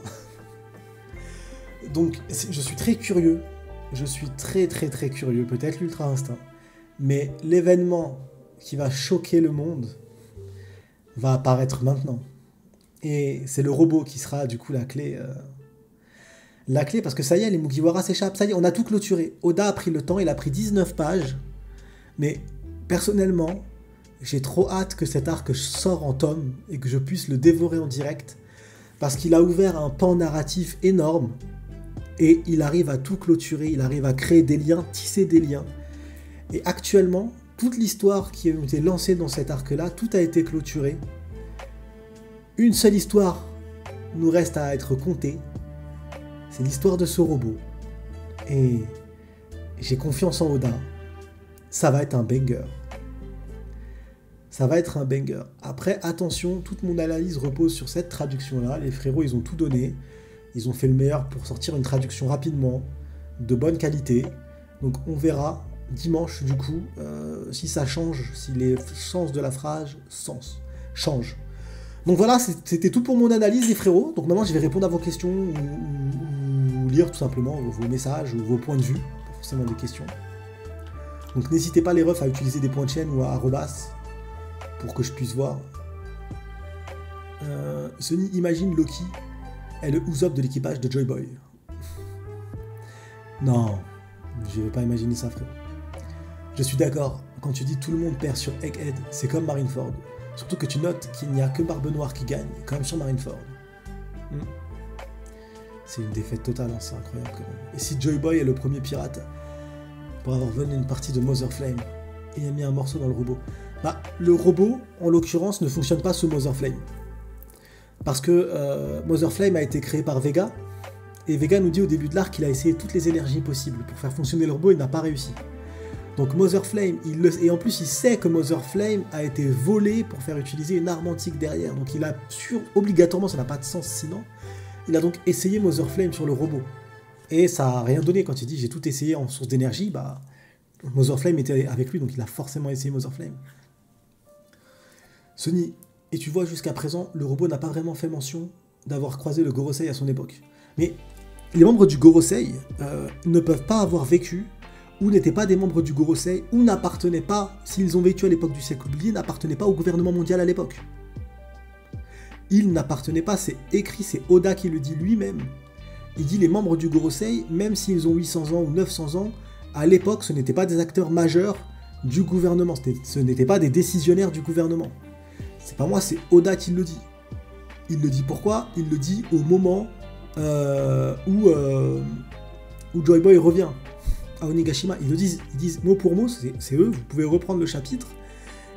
Donc, je suis très curieux. Je suis très curieux. Peut-être l'Ultra Instinct. Mais l'événement qui va choquer le monde va apparaître maintenant. Et c'est le robot qui sera du coup la clé. La clé, parce que ça y est, les Mugiwara s'échappent. Ça y est, on a tout clôturé. Oda a pris le temps, il a pris 19 pages. Mais personnellement, j'ai trop hâte que cet arc sorte en tome et que je puisse le dévorer en direct. Parce qu'il a ouvert un pan narratif énorme. Et il arrive à tout clôturer, il arrive à créer des liens, tisser des liens. Et actuellement, toute l'histoire qui a été lancée dans cet arc-là, tout a été clôturé. Une seule histoire nous reste à être contée. C'est l'histoire de ce robot. Et j'ai confiance en Oda. Ça va être un banger. Ça va être un banger. Après, attention, toute mon analyse repose sur cette traduction-là. Les frérots, ils ont tout donné. Ils ont fait le meilleur pour sortir une traduction rapidement, de bonne qualité. Donc on verra dimanche, du coup, si ça change, si les sens de la phrase changent. Donc voilà, c'était tout pour mon analyse, les frérots. Donc maintenant, je vais répondre à vos questions ou lire tout simplement vos messages ou vos points de vue, pas forcément des questions. Donc n'hésitez pas, les refs, à utiliser des points de chaîne ou à arrobas pour que je puisse voir. Sony imagine Loki est le Usopp de l'équipage de Joy Boy. Non, je vais pas imaginer ça, frère. Je suis d'accord, quand tu dis tout le monde perd sur Egghead, c'est comme Marineford. Surtout que tu notes qu'il n'y a que Barbe Noire qui gagne, comme sur Marineford. C'est une défaite totale, hein, c'est incroyable quand même. Et si Joy Boy est le premier pirate pour avoir volé une partie de Mother Flame et a mis un morceau dans le robot, bah, le robot, en l'occurrence, ne fonctionne pas sous Mother Flame. Parce que Mother Flame a été créé par Vega, et Vega nous dit au début de l'arc qu'il a essayé toutes les énergies possibles pour faire fonctionner le robot et n'a pas réussi. Donc Mother Flame, et en plus il sait que Mother Flame a été volé pour faire utiliser une arme antique derrière. Donc il a obligatoirement, ça n'a pas de sens sinon, il a donc essayé Mother Flame sur le robot. Et ça n'a rien donné quand il dit j'ai tout essayé en source d'énergie, bah Mother Flame était avec lui, donc il a forcément essayé Mother Flame. Sony, et tu vois jusqu'à présent, le robot n'a pas vraiment fait mention d'avoir croisé le Gorosei à son époque. Mais les membres du Gorosei ne peuvent pas avoir vécu, ou n'étaient pas des membres du Gorosei, ou n'appartenaient pas, s'ils ont vécu à l'époque du siècle oublié, n'appartenaient pas au gouvernement mondial à l'époque. Ils n'appartenaient pas, c'est écrit, c'est Oda qui le dit lui-même. Il dit les membres du Gorosei, même s'ils ont 800 ans ou 900 ans, à l'époque, ce n'étaient pas des acteurs majeurs du gouvernement, ce n'étaient pas des décisionnaires du gouvernement. C'est pas moi, c'est Oda qui le dit. Il le dit pourquoi? Il le dit au moment où Joy Boy revient à Onigashima. Ils disent mot pour mot, c'est eux, vous pouvez reprendre le chapitre.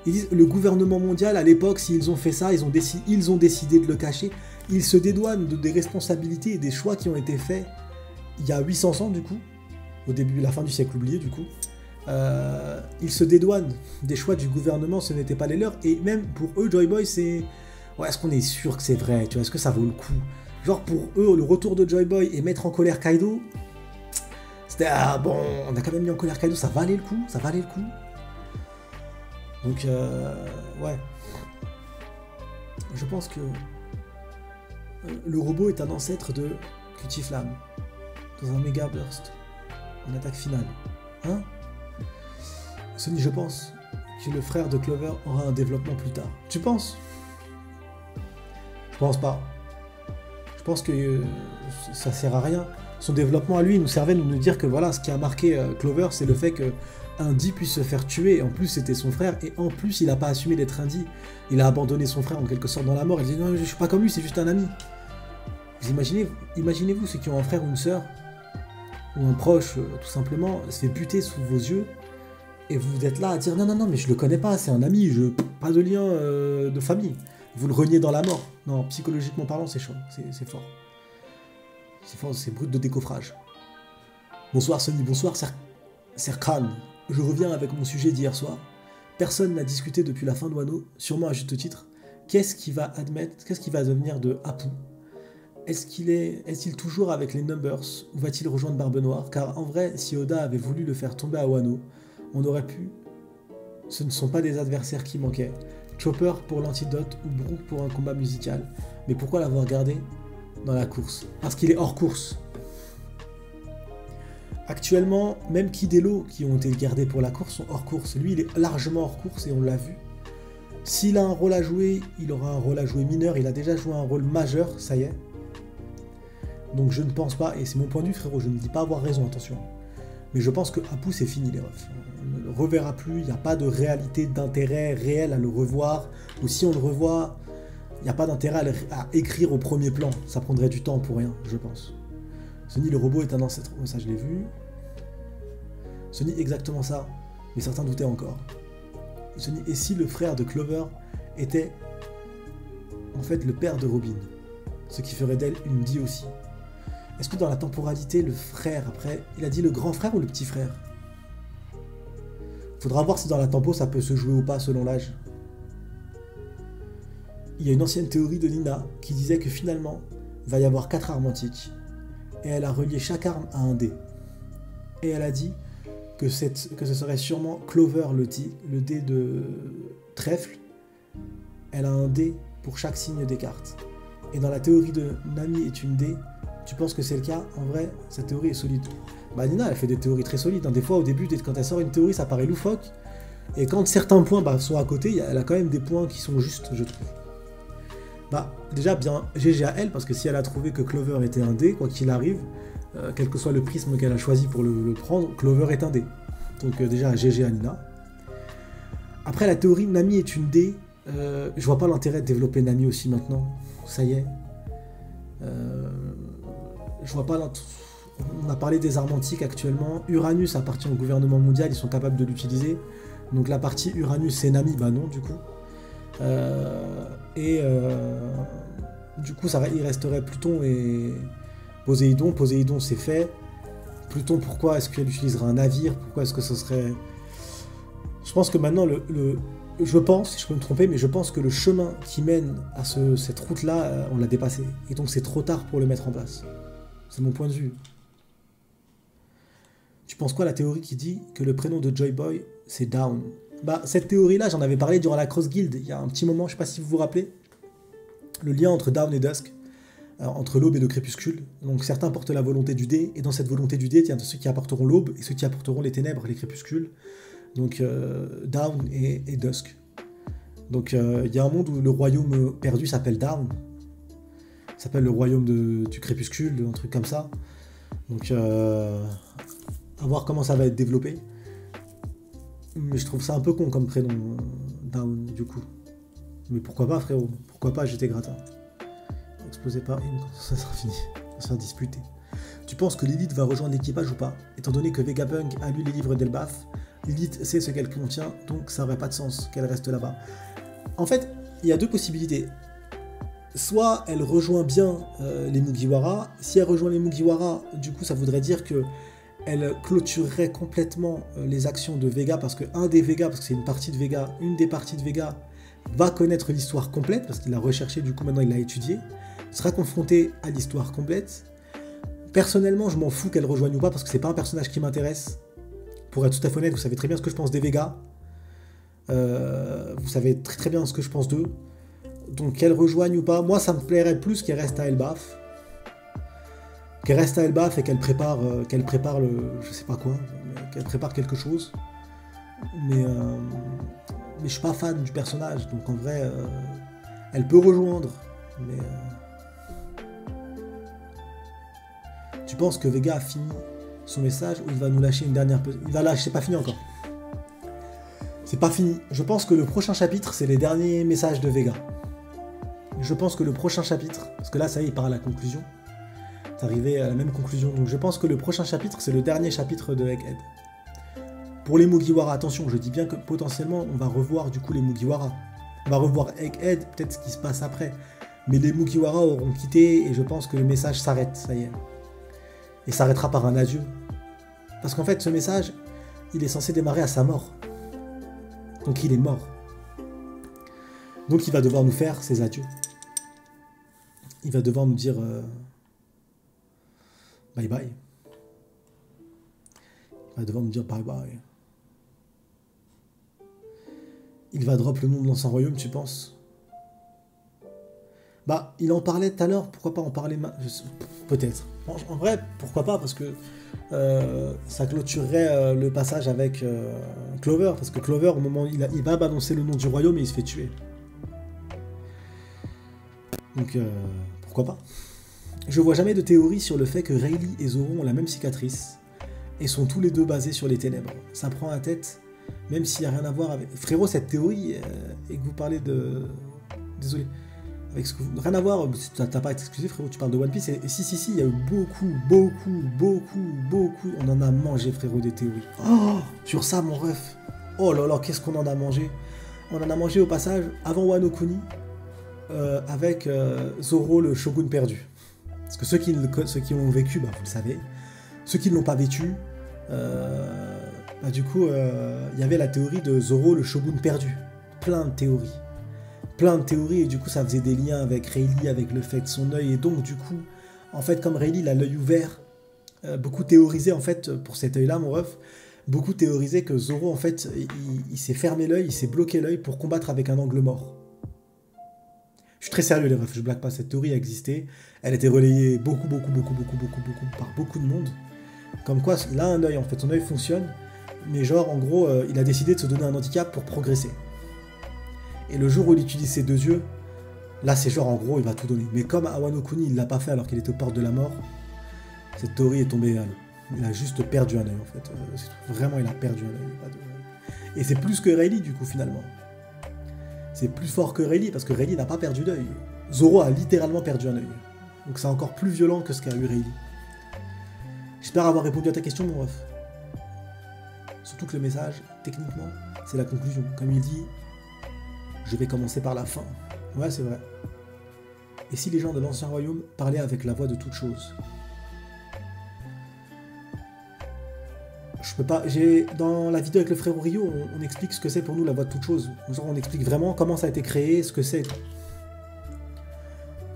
Ils disent le gouvernement mondial, à l'époque, s'ils ont fait ça, ils ont décidé de le cacher. Ils se dédouanent des responsabilités et des choix qui ont été faits il y a 800 ans, du coup, au début, la fin du siècle oublié, du coup. Ils se dédouanent des choix du gouvernement, ce n'était pas les leurs. Et même pour eux, Joy Boy, c'est... Ouais, est-ce qu'on est sûr que c'est vrai, tu vois, est-ce que ça vaut le coup? Genre, pour eux, le retour de Joy Boy et mettre en colère Kaido, c'était, ah bon, on a quand même mis en colère Kaido, ça valait le coup, ça valait le coup. Donc, ouais. Je pense que le robot est un ancêtre de Cutie-Flamme, dans un méga burst, en attaque finale. Hein? Sony, je pense que le frère de Clover aura un développement plus tard. Tu penses? Je pense pas. Je pense que ça sert à rien. Son développement à lui nous servait de nous dire que voilà, ce qui a marqué Clover, c'est le fait que Indy puisse se faire tuer. En plus, c'était son frère, et en plus, il n'a pas assumé d'être Indy. Il a abandonné son frère en quelque sorte dans la mort. Il dit non, je suis pas comme lui, c'est juste un ami. Vous imaginez-vous ceux qui ont un frère ou une sœur, ou un proche, tout simplement, se fait buter sous vos yeux, et vous êtes là à dire non, mais je le connais pas, c'est un ami, pas de lien de famille. Vous le reniez dans la mort. Non, psychologiquement parlant, c'est chaud, c'est fort. C'est fort, c'est brut de décoffrage. Bonsoir Sony, bonsoir Serkan. je reviens avec mon sujet d'hier soir. Personne n'a discuté depuis la fin de Wano, sûrement à juste titre. Qu'est-ce qui va devenir de Apu? Est-il toujours avec les Numbers ou va-t-il rejoindre Barbe Noire? Car en vrai, si Oda avait voulu le faire tomber à Wano, on aurait pu. Ce ne sont pas des adversaires qui manquaient. Chopper pour l'antidote ou Brook pour un combat musical. Mais pourquoi l'avoir gardé dans la course? Parce qu'il est hors course. Actuellement, même Kidelo qui ont été gardés pour la course sont hors course. Lui, il est largement hors course et on l'a vu. S'il a un rôle à jouer, il aura un rôle à jouer mineur. Il a déjà joué un rôle majeur, ça y est. Donc je ne pense pas, et c'est mon point de vue frérot, je ne dis pas avoir raison, attention. Mais je pense que Apu c'est fini les refs. On ne le reverra plus, il n'y a pas de réalité d'intérêt réel à le revoir. Ou si on le revoit, il n'y a pas d'intérêt à écrire au premier plan. Ça prendrait du temps pour rien, je pense. Sunny le robot est un ancêtre. Oh, ça je l'ai vu. Sunny exactement ça, mais certains doutaient encore. Sunny, et si le frère de Clover était en fait le père de Robin, ce qui ferait d'elle une Dee aussi. Est-ce que dans la temporalité, le frère, après, il a dit le grand frère ou le petit frère? Faudra voir si dans la tempo ça peut se jouer ou pas selon l'âge. Il y a une ancienne théorie de Nina qui disait que finalement, il va y avoir 4 armes antiques. Et elle a relié chaque arme à un dé. Et elle a dit que ce serait sûrement Clover le dé de trèfle. Elle a un dé pour chaque signe des cartes. Et dans la théorie de Nami est une dé, tu penses que c'est le cas? En vrai, cette théorie est solide. Bah Nina, elle fait des théories très solides. Des fois, au début, quand elle sort une théorie, ça paraît loufoque. Et quand certains points sont à côté, elle a quand même des points qui sont justes, je trouve. Bah, déjà, bien GG à elle, parce que si elle a trouvé que Clover était un dé, quoi qu'il arrive, quel que soit le prisme qu'elle a choisi pour le prendre, Clover est un dé. Donc déjà, GG à Nina. Après, la théorie Nami est une dé, je vois pas l'intérêt de développer Nami aussi maintenant. Ça y est. Je vois pas on a parlé des armes antiques actuellement. Uranus appartient au gouvernement mondial, ils sont capables de l'utiliser. Donc la partie Uranus c'est Nami, bah non du coup. Du coup il resterait Pluton et Poséidon. Poséidon c'est fait. Pluton, pourquoi est-ce qu'elle utilisera un navire? Pourquoi est-ce que ce serait... Je pense que maintenant je pense, je peux me tromper, mais je pense que le chemin qui mène à cette route-là, on l'a dépassé. Et donc c'est trop tard pour le mettre en place. C'est mon point de vue. Tu penses quoi la théorie qui dit que le prénom de Joy Boy, c'est Dawn? Bah, cette théorie-là, j'en avais parlé durant la Cross Guild, il y a un petit moment, je sais pas si vous vous rappelez. Le lien entre Dawn et Dusk, entre l'aube et le crépuscule. Donc certains portent la volonté du dé, et dans cette volonté du dé, il y a ceux qui apporteront l'aube, et ceux qui apporteront les ténèbres, les crépuscules. Donc Dawn et Dusk. Donc il y a un monde où le royaume perdu s'appelle Dawn. Ça s'appelle le royaume du crépuscule, un truc comme ça. Donc à voir comment ça va être développé. Mais je trouve ça un peu con comme prénom, Dawn, du coup. Mais pourquoi pas, frérot? Pourquoi pas, j'étais gratin. Explosé par une, ça sera fini. Ça sera disputé. Tu penses que Lilith va rejoindre l'équipage ou pas? Étant donné que Vegapunk a lu les livres d'Elbaf, Lilith sait ce qu'elle contient, donc ça aurait pas de sens qu'elle reste là-bas. En fait, il y a deux possibilités. Soit elle rejoint bien les Mugiwara. Si elle rejoint les Mugiwara, du coup ça voudrait dire que elle clôturerait complètement les actions de Vega, parce que un des Vega, parce que c'est une partie de Vega, une des parties de Vega va connaître l'histoire complète, parce qu'il l'a recherché, du coup maintenant il l'a étudié, sera confronté à l'histoire complète. Personnellement, je m'en fous qu'elle rejoigne ou pas, parce que c'est pas un personnage qui m'intéresse. Pour être tout à fait honnête, vous savez très bien ce que je pense des Vega. Vous savez très très bien ce que je pense d'eux. Donc qu'elle rejoigne ou pas, moi ça me plairait plus qu'elle reste à Elbaf. Qu'elle reste à Elbaf et qu'elle prépare le... je sais pas quoi, qu'elle prépare quelque chose. Mais je suis pas fan du personnage, donc en vrai, elle peut rejoindre. Mais tu penses que Vega a fini son message ou il va nous lâcher une dernière... Il va lâcher, c'est pas fini encore. C'est pas fini. Je pense que le prochain chapitre, c'est les derniers messages de Vega. Je pense que le prochain chapitre, parce que là, ça y est, il part à la conclusion. C'est arrivé à la même conclusion. Donc je pense que le prochain chapitre, c'est le dernier chapitre de Egghead. Pour les Mugiwara, attention, je dis bien que potentiellement, on va revoir du coup les Mugiwara. On va revoir Egghead, peut-être ce qui se passe après. Mais les Mugiwara auront quitté et je pense que le message s'arrête, ça y est. Et s'arrêtera par un adieu. Parce qu'en fait, ce message, il est censé démarrer à sa mort. Donc il est mort. Donc il va devoir nous faire ses adieux. Il va devoir nous dire bye bye. Il va devoir nous dire bye bye. Il va drop le nom de l'ancien royaume, tu penses? Bah, il en parlait tout à l'heure, pourquoi pas en parler peut-être. En vrai, pourquoi pas, parce que ça clôturerait le passage avec Clover, parce que Clover, au moment où il va annoncer le nom du royaume et il se fait tuer. Donc, pourquoi pas. Je vois jamais de théorie sur le fait que Rayleigh et Zoro ont la même cicatrice, et sont tous les deux basés sur les ténèbres. Ça prend la tête, même s'il n'y a rien à voir avec... Frérot, cette théorie, et que vous parlez de... Désolé. Avec ce que vous... Rien à voir, t'as pas à t'excuser, frérot, tu parles de One Piece, et si, il y a eu beaucoup, on en a mangé, frérot, des théories. Oh, sur ça, mon ref. Oh là là, qu'est-ce qu'on en a mangé. On en a mangé au passage, avant Wano Kuni, avec Zoro, le shogun perdu. Parce que ceux qui l'ont vécu, bah, vous le savez. Ceux qui ne l'ont pas vécu, bah, du coup, il y avait la théorie de Zoro, le shogun perdu. Plein de théories. Et du coup, ça faisait des liens avec Rayleigh, avec le fait de son œil. Et donc, du coup, en fait, comme Rayleigh, il a l'œil ouvert, beaucoup théorisé, en fait, pour cet œil-là, mon ref, beaucoup théorisé que Zoro, en fait, il s'est fermé l'œil, il s'est bloqué l'œil pour combattre avec un angle mort. Je suis très sérieux, les refs, je blague pas, cette théorie a existé. Elle a été relayée beaucoup par beaucoup de monde. Comme quoi, il a un œil, en fait, son œil fonctionne, mais genre, en gros, il a décidé de se donner un handicap pour progresser. Et le jour où il utilise ses deux yeux, là, c'est genre, en gros, il va tout donner. Mais comme à Wano Kuni, il l'a pas fait alors qu'il était aux portes de la mort, cette théorie est tombée à l'eau. Il a juste perdu un œil, en fait. Vraiment, il a perdu un œil. Et c'est plus que Rayleigh, du coup, finalement. C'est plus fort que Rayleigh, parce que Rayleigh n'a pas perdu d'œil. Zoro a littéralement perdu un œil. Donc c'est encore plus violent que ce qu'a eu Rayleigh. J'espère avoir répondu à ta question, mon ref. Surtout que le message, techniquement, c'est la conclusion. Comme il dit, je vais commencer par la fin. Ouais, c'est vrai. Et si les gens de l'ancien royaume parlaient avec la voix de toute chose? Je peux pas... Dans la vidéo avec le frère Rio, on explique ce que c'est pour nous la voix de toute chose. On explique vraiment comment ça a été créé, ce que c'est.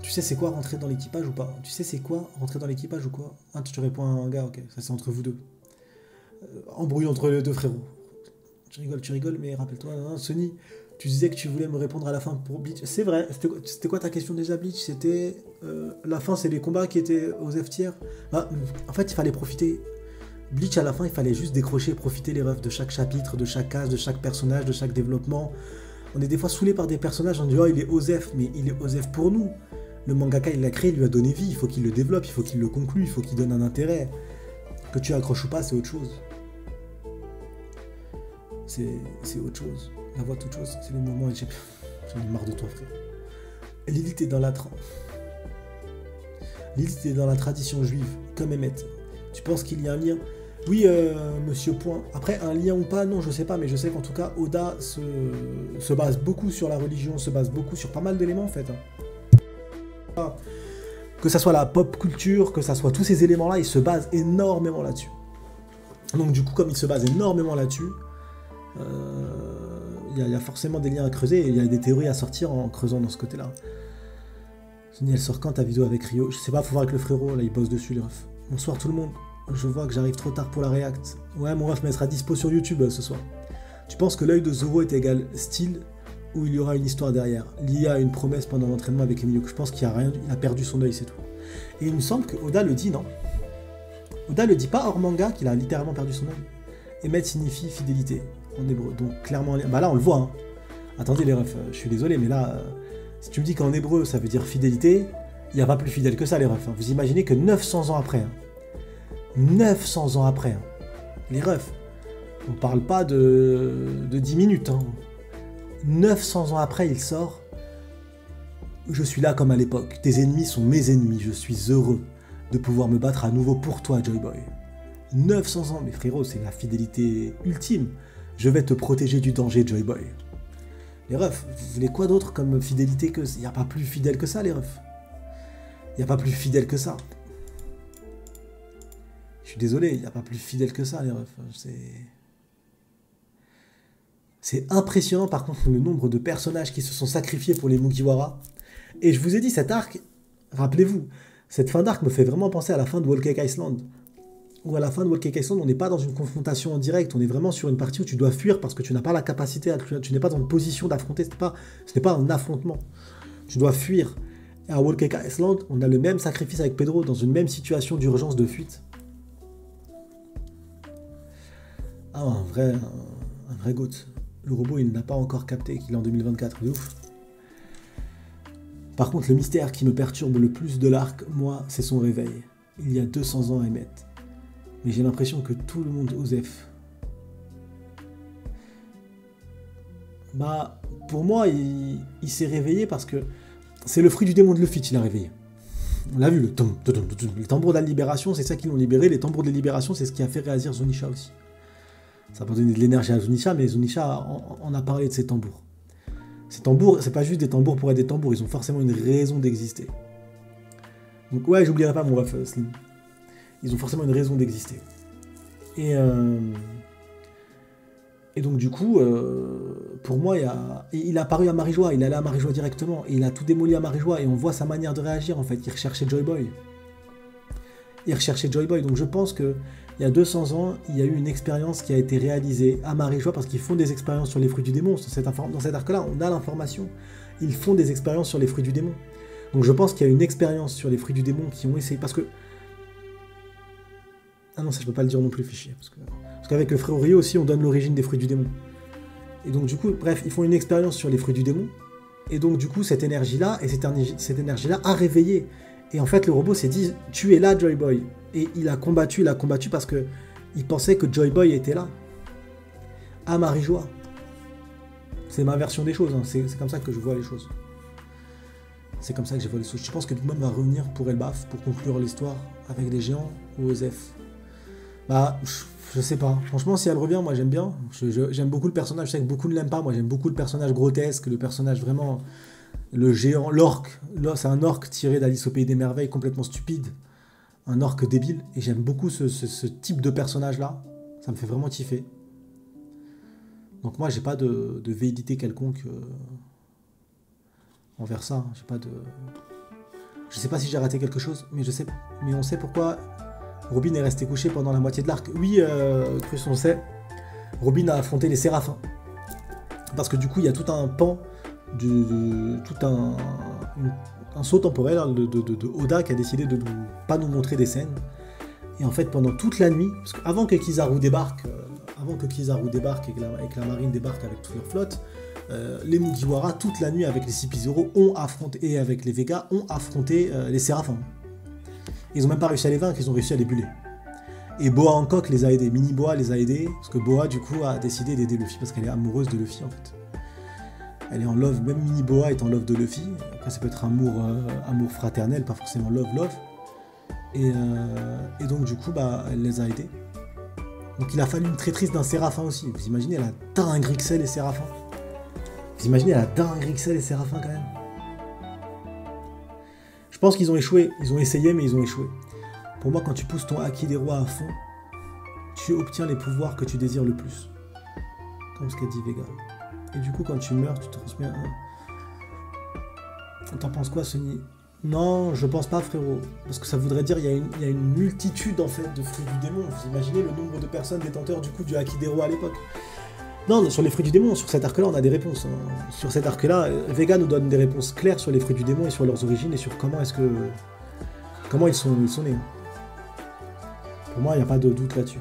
Tu sais c'est quoi rentrer dans l'équipage ou pas? Tu sais c'est quoi rentrer dans l'équipage ou quoi? Ah, tu réponds à un gars, ok, ça c'est entre vous deux. Embrouille entre les deux frérots. Tu rigoles, mais rappelle-toi, hein, Sony, tu disais que tu voulais me répondre à la fin pour Bleach. C'est vrai, c'était quoi ta question déjà, Bleach? C'était... la fin, c'est les combats qui étaient aux F tiers. Bah, en fait, il fallait profiter... Bleach, à la fin, il fallait juste décrocher, profiter les refs de chaque chapitre, de chaque case, de chaque personnage, de chaque développement. On est des fois saoulés par des personnages, on dit « Oh, il est OZEF », mais il est OZEF pour nous. Le mangaka, il l'a créé, il lui a donné vie, il faut qu'il le développe, il faut qu'il le conclue, il faut qu'il donne un intérêt. Que tu accroches ou pas, c'est autre chose. C'est autre chose. La voix toute chose, c'est le moment où j'en ai marre de toi, frère. Lilith est dans la Lilith est dans la tradition juive, comme Emmett. Tu penses qu'il y a un lien? Oui, monsieur Point. Après, un lien ou pas, non, je sais pas, mais je sais qu'en tout cas, Oda se base beaucoup sur la religion, se base beaucoup sur pas mal d'éléments, en fait. Que ça soit la pop culture, que ça soit tous ces éléments-là, il se base énormément là-dessus. Donc du coup, comme il se base énormément là-dessus, il y a forcément des liens à creuser, et il y a des théories à sortir en creusant dans ce côté-là. Sony, elle sort quand ta vidéo avec Rio? Je sais pas, faut voir avec le frérot, là, il bosse dessus, les refs. Bonsoir tout le monde. Je vois que j'arrive trop tard pour la react. Ouais, mon ref mettra dispo sur YouTube ce soir. Tu penses que l'œil de Zoro est égal style ou il y aura une histoire derrière, liée à une promesse pendant l'entraînement avec Emilio? Je pense qu'il n'y a rien, il a perdu son œil, c'est tout. Et il me semble que Oda le dit, non? Oda le dit pas hors manga qu'il a littéralement perdu son œil. Emet signifie fidélité en hébreu, donc clairement... Bah là on le voit, hein. Attendez les refs, je suis désolé, mais là, si tu me dis qu'en hébreu ça veut dire fidélité, il n'y a pas plus fidèle que ça les refs. Hein. Vous imaginez que 900 ans après, hein, 900 ans après, hein, les refs, on parle pas de 10 minutes, hein. 900 ans après, il sort « Je suis là comme à l'époque, tes ennemis sont mes ennemis, je suis heureux de pouvoir me battre à nouveau pour toi, Joy Boy. » 900 ans, mais frérot, c'est la fidélité ultime. Je vais te protéger du danger, Joy Boy. Les refs, vous voulez quoi d'autre comme fidélité que... Il n'y a pas plus fidèle que ça, les refs. Il n'y a pas plus fidèle que ça. Je suis désolé, il n'y a pas plus fidèle que ça, les refs. C'est impressionnant par contre le nombre de personnages qui se sont sacrifiés pour les Mugiwara. Et je vous ai dit, cet arc, rappelez-vous, cette fin d'arc me fait vraiment penser à la fin de Whole Cake Island. Où à la fin de Whole Cake Island, on n'est pas dans une confrontation en direct, on est vraiment sur une partie où tu dois fuir parce que tu n'as pas la capacité, tu n'es pas dans une position d'affronter, ce n'est pas un affrontement. Tu dois fuir. Et à Whole Cake Island, on a le même sacrifice avec Pedro dans une même situation d'urgence de fuite. Ah, un vrai GOAT. Le robot, il n'a pas encore capté qu'il est en 2024, de ouf. Par contre, le mystère qui me perturbe le plus de l'arc, moi, c'est son réveil. Il y a 200 ans à Emmet. Mais j'ai l'impression que tout le monde Osef. Bah, pour moi, il s'est réveillé parce que c'est le fruit du démon de Luffy qui l'a réveillé. On l'a vu, les tambours de la libération, c'est ça qui l'ont libéré. Les tambours de la libération, c'est ce qui a fait réagir Zunisha aussi. Ça n'a pas donné de l'énergie à Zunisha, mais Zunisha en a parlé de ces tambours. Ces tambours, c'est pas juste des tambours pour être des tambours, ils ont forcément une raison d'exister. Donc ouais, j'oublierai pas mon ref Slim. Ils ont forcément une raison d'exister. Et donc du coup, pour moi, il a apparu à Marijois, il est allé à Marijois directement, et il a tout démoli à Marijois, et on voit sa manière de réagir en fait, il recherchait Joy Boy. Donc je pense que il y a 200 ans, il y a eu une expérience qui a été réalisée à Marijois, parce qu'ils font des expériences sur les fruits du démon, dans cet arc-là, on a l'information, ils font des expériences sur les fruits du démon. Donc je pense qu'il y a une expérience sur les fruits du démon qui ont essayé, parce que... Ah non, ça je peux pas le dire non plus, fichier, parce qu'avec le frère Rio aussi, on donne l'origine des fruits du démon. Et donc du coup, bref, ils font une expérience sur les fruits du démon, et donc du coup, cette énergie-là, énergie-là a réveillé. Et en fait, le robot s'est dit, tu es là, Joy Boy. Et il a combattu parce que il pensait que Joy Boy était là. À Marijois. C'est ma version des choses, hein. C'est comme ça que je vois les choses. C'est comme ça que je vois les choses. Je pense que Big Mom va revenir pour Elbaf, pour conclure l'histoire avec les géants ou Osef. Bah, je sais pas. Franchement, si elle revient, moi j'aime bien. J'aime beaucoup le personnage. Je sais que beaucoup ne l'aiment pas. Moi j'aime beaucoup le personnage grotesque, le personnage vraiment... Le géant, l'orque. C'est un orque tiré d'Alice au Pays des Merveilles, complètement stupide. Un orque débile. Et j'aime beaucoup ce type de personnage-là. Ça me fait vraiment kiffer. Donc moi, j'ai pas de véhidité quelconque envers ça. J'ai pas de... Je sais pas si j'ai raté quelque chose, mais je sais. Mais on sait pourquoi Robin est resté couché pendant la moitié de l'arc. Oui, Crus, on sait. Robin a affronté les Séraphins. Parce que du coup, il y a tout un pan... un saut temporel de Oda qui a décidé de pas nous montrer des scènes. Et en fait, pendant toute la nuit, parce qu'avant que Kizaru débarque, et que la marine débarque avec toute leur flotte, les Mugiwara, toute la nuit avec les Cipizoro ont affronté, et avec les Vega, ont affronté les Séraphins. Ils ont même pas réussi à les vaincre, ils ont réussi à les buller. Et Boa Hancock les a aidés, Mini Boa les a aidés, parce que Boa du coup a décidé d'aider Luffy, parce qu'elle est amoureuse de Luffy en fait. Elle est en love, même Mini Boa est en love de Luffy. Après, ça peut être amour fraternel, pas forcément love. Et donc, du coup, bah, elle les a aidés. Donc, il a fallu une traîtrise d'un Séraphin aussi. Vous imaginez la dingue Rixel et Séraphin. Quand même. Je pense qu'ils ont échoué. Ils ont essayé, mais ils ont échoué. Pour moi, quand tu pousses ton Haki des rois à fond, tu obtiens les pouvoirs que tu désires le plus. Comme ce qu'a dit Vega. Et du coup, quand tu meurs, tu te transmets un... T'en penses quoi, Sony? Non, je pense pas, frérot. Parce que ça voudrait dire qu'il y a une multitude, en fait, de fruits du démon. Vous imaginez le nombre de personnes détenteurs, du coup, du Haki des rois à l'époque. Non, sur les fruits du démon, sur cet arc-là, on a des réponses. Sur cet arc-là, Vega nous donne des réponses claires sur les fruits du démon et sur leurs origines et sur comment ils sont nés. Pour moi, il n'y a pas de doute là-dessus.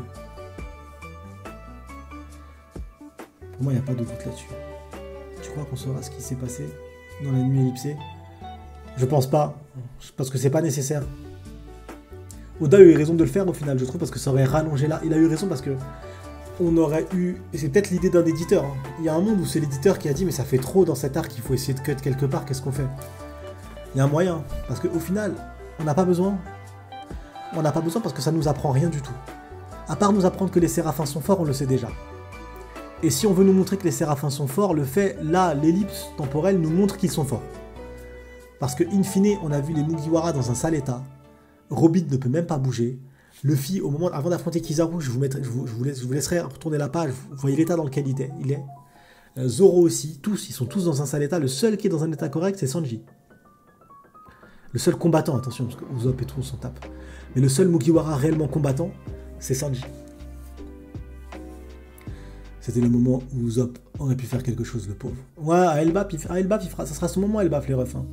Tu crois qu'on saura ce qui s'est passé dans la nuit ellipsée? Je pense pas, parce que c'est pas nécessaire. Oda a eu raison de le faire au final, je trouve, parce que ça aurait rallongé là. Il a eu raison parce que on aurait eu... Et c'est peut-être l'idée d'un éditeur. Hein. Il y a un monde où c'est l'éditeur qui a dit mais ça fait trop dans cet arc, il faut essayer de cut quelque part, qu'est-ce qu'on fait? Il y a un moyen, parce qu'au final, on n'a pas besoin. On n'a pas besoin parce que ça nous apprend rien du tout. À part nous apprendre que les Séraphins sont forts, on le sait déjà. Et si on veut nous montrer que les Séraphins sont forts, le fait, là, l'ellipse temporelle nous montre qu'ils sont forts. Parce que, in fine, on a vu les Mugiwara dans un sale état. Robin ne peut même pas bouger. Luffy, au moment, avant d'affronter Kizaru, je vous laisserai retourner la page. Vous voyez l'état dans lequel il est. Zoro aussi, tous, ils sont tous dans un sale état. Le seul qui est dans un état correct, c'est Sanji. Le seul combattant, attention, parce que Usopp et tout, on s'en tape. Mais le seul Mugiwara réellement combattant, c'est Sanji. C'était le moment où Usopp aurait pu faire quelque chose, le pauvre. Ouais, à Elbaf, il fera, ça sera son moment, Elbaf, les refs. Hein.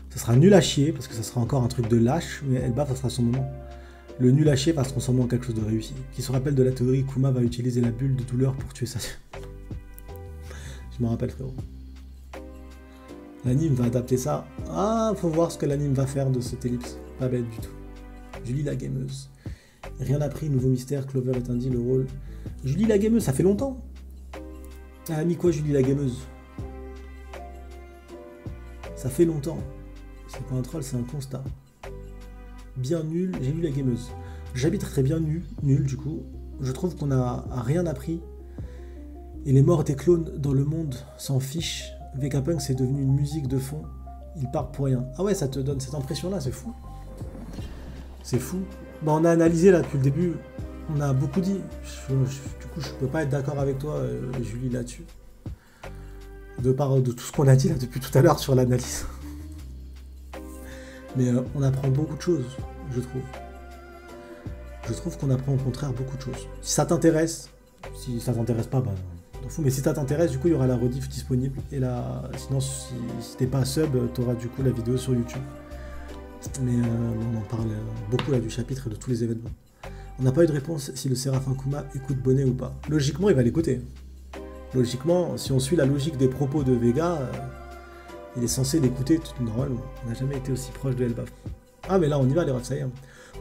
Ça sera nul à chier, parce que ça sera encore un truc de lâche, mais Elbaf, ça sera son moment. Le nul à chier va se transformer en quelque chose de réussi. Qui se rappelle de la théorie, Kuma va utiliser la bulle de douleur pour tuer sa... Je me rappelle, frérot. L'anime va adapter ça. Ah, faut voir ce que l'anime va faire de cette ellipse. Pas bête du tout. Julie la gameuse. Rien appris, nouveau mystère, Clover est indiqué le rôle. Julie la gameuse, ça fait longtemps. Elle a mis quoi, Julie la gameuse? Ça fait longtemps. C'est pas un troll, c'est un constat. Bien nul, j'ai lu la gameuse. J'habite très bien nul du coup. Je trouve qu'on a rien appris. Et les morts des clones dans le monde s'en fichent. Vegapunk c'est devenu une musique de fond. Il part pour rien. Ah ouais, ça te donne cette impression-là, c'est fou. C'est fou. Bah, on a analysé là depuis le début. On a beaucoup dit. Du coup, je peux pas être d'accord avec toi, Julie, là-dessus. De part de tout ce qu'on a dit là depuis tout à l'heure sur l'analyse. Mais on apprend beaucoup de choses, je trouve. Je trouve qu'on apprend au contraire beaucoup de choses. Si ça t'intéresse, si ça t'intéresse pas, bah t'en fous. Mais si ça t'intéresse, du coup, il y aura la rediff disponible. Et là, sinon, si t'es pas sub, t'auras du coup la vidéo sur YouTube. Mais on en parle beaucoup là du chapitre et de tous les événements. On n'a pas eu de réponse si le Séraphin Kuma écoute Bonnet ou pas. Logiquement, il va l'écouter. Logiquement, si on suit la logique des propos de Vega, il est censé l'écouter tout normalement. On n'a jamais été aussi proche de Elbaf. Ah mais là on y va les refs, ça y est.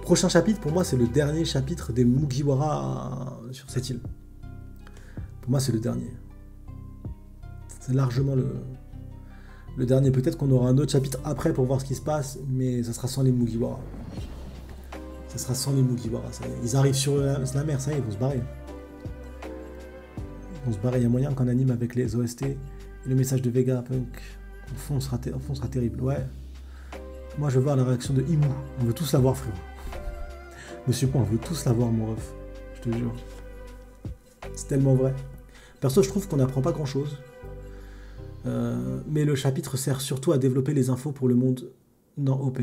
Prochain chapitre, pour moi c'est le dernier chapitre des Mugiwara sur cette île. Pour moi c'est le dernier. C'est largement le dernier. Peut-être qu'on aura un autre chapitre après pour voir ce qui se passe, mais ça sera sans les Mugiwara. Ça sera sans les Mugiwara, ça y est. Ils arrivent sur la mer, ça y est, ils vont se barrer. Ils vont se barrer, il y a moyen qu'on anime avec les OST et le message de Vegapunk. Au fond, on sera terrible. Ouais. Moi, je veux voir la réaction de Imu. On veut tous la voir, frérot. Monsieur Point, on veut tous la voir, mon ref. Je te jure. C'est tellement vrai. Perso, je trouve qu'on n'apprend pas grand-chose. Mais le chapitre sert surtout à développer les infos pour le monde dans OP.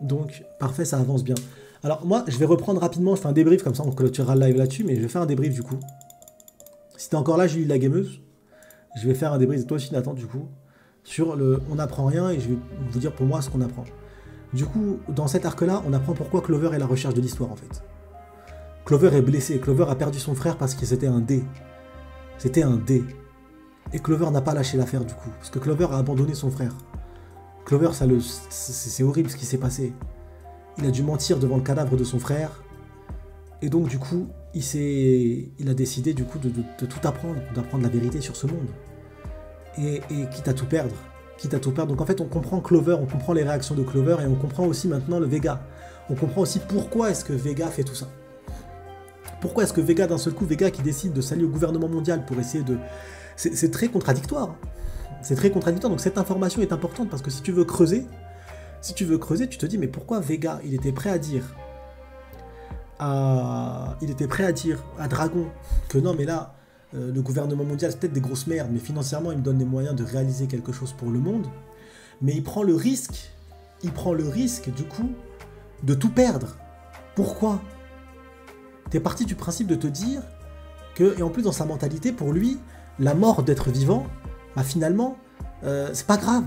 Donc, parfait, ça avance bien. Alors, moi, je vais reprendre rapidement. Je fais un débrief, comme ça, on clôturera le live là-dessus. Mais je vais faire un débrief, du coup. Si t'es encore là, Julie la gameuse, je vais faire un débrief. Toi aussi, Nathan, du coup. Sur le on n'apprend rien et je vais vous dire pour moi ce qu'on apprend. Du coup, dans cet arc-là, on apprend pourquoi Clover est la recherche de l'histoire en fait. Clover est blessé, Clover a perdu son frère parce que c'était un dé. C'était un dé. Et Clover n'a pas lâché l'affaire du coup, parce que Clover a abandonné son frère. Clover, c'est horrible ce qui s'est passé. Il a dû mentir devant le cadavre de son frère, et donc du coup, il a décidé du coup de tout apprendre, d'apprendre la vérité sur ce monde. Et quitte à tout perdre. Donc en fait, on comprend Clover, on comprend les réactions de Clover, et on comprend aussi maintenant le Vega. On comprend aussi pourquoi est-ce que Vega fait tout ça. Pourquoi est-ce que Vega, d'un seul coup, Vega qui décide de s'allier au gouvernement mondial pour essayer de... C'est très contradictoire. C'est très contradictoire, donc cette information est importante, parce que si tu veux creuser, tu te dis, mais pourquoi Vega, il était prêt à dire à Dragon que non, mais là... le gouvernement mondial, c'est peut-être des grosses merdes, mais financièrement, il me donne les moyens de réaliser quelque chose pour le monde. Mais il prend le risque, du coup, de tout perdre. Pourquoi? T'es parti du principe de te dire que, et en plus dans sa mentalité, pour lui, la mort d'être vivant, bah finalement, c'est pas grave.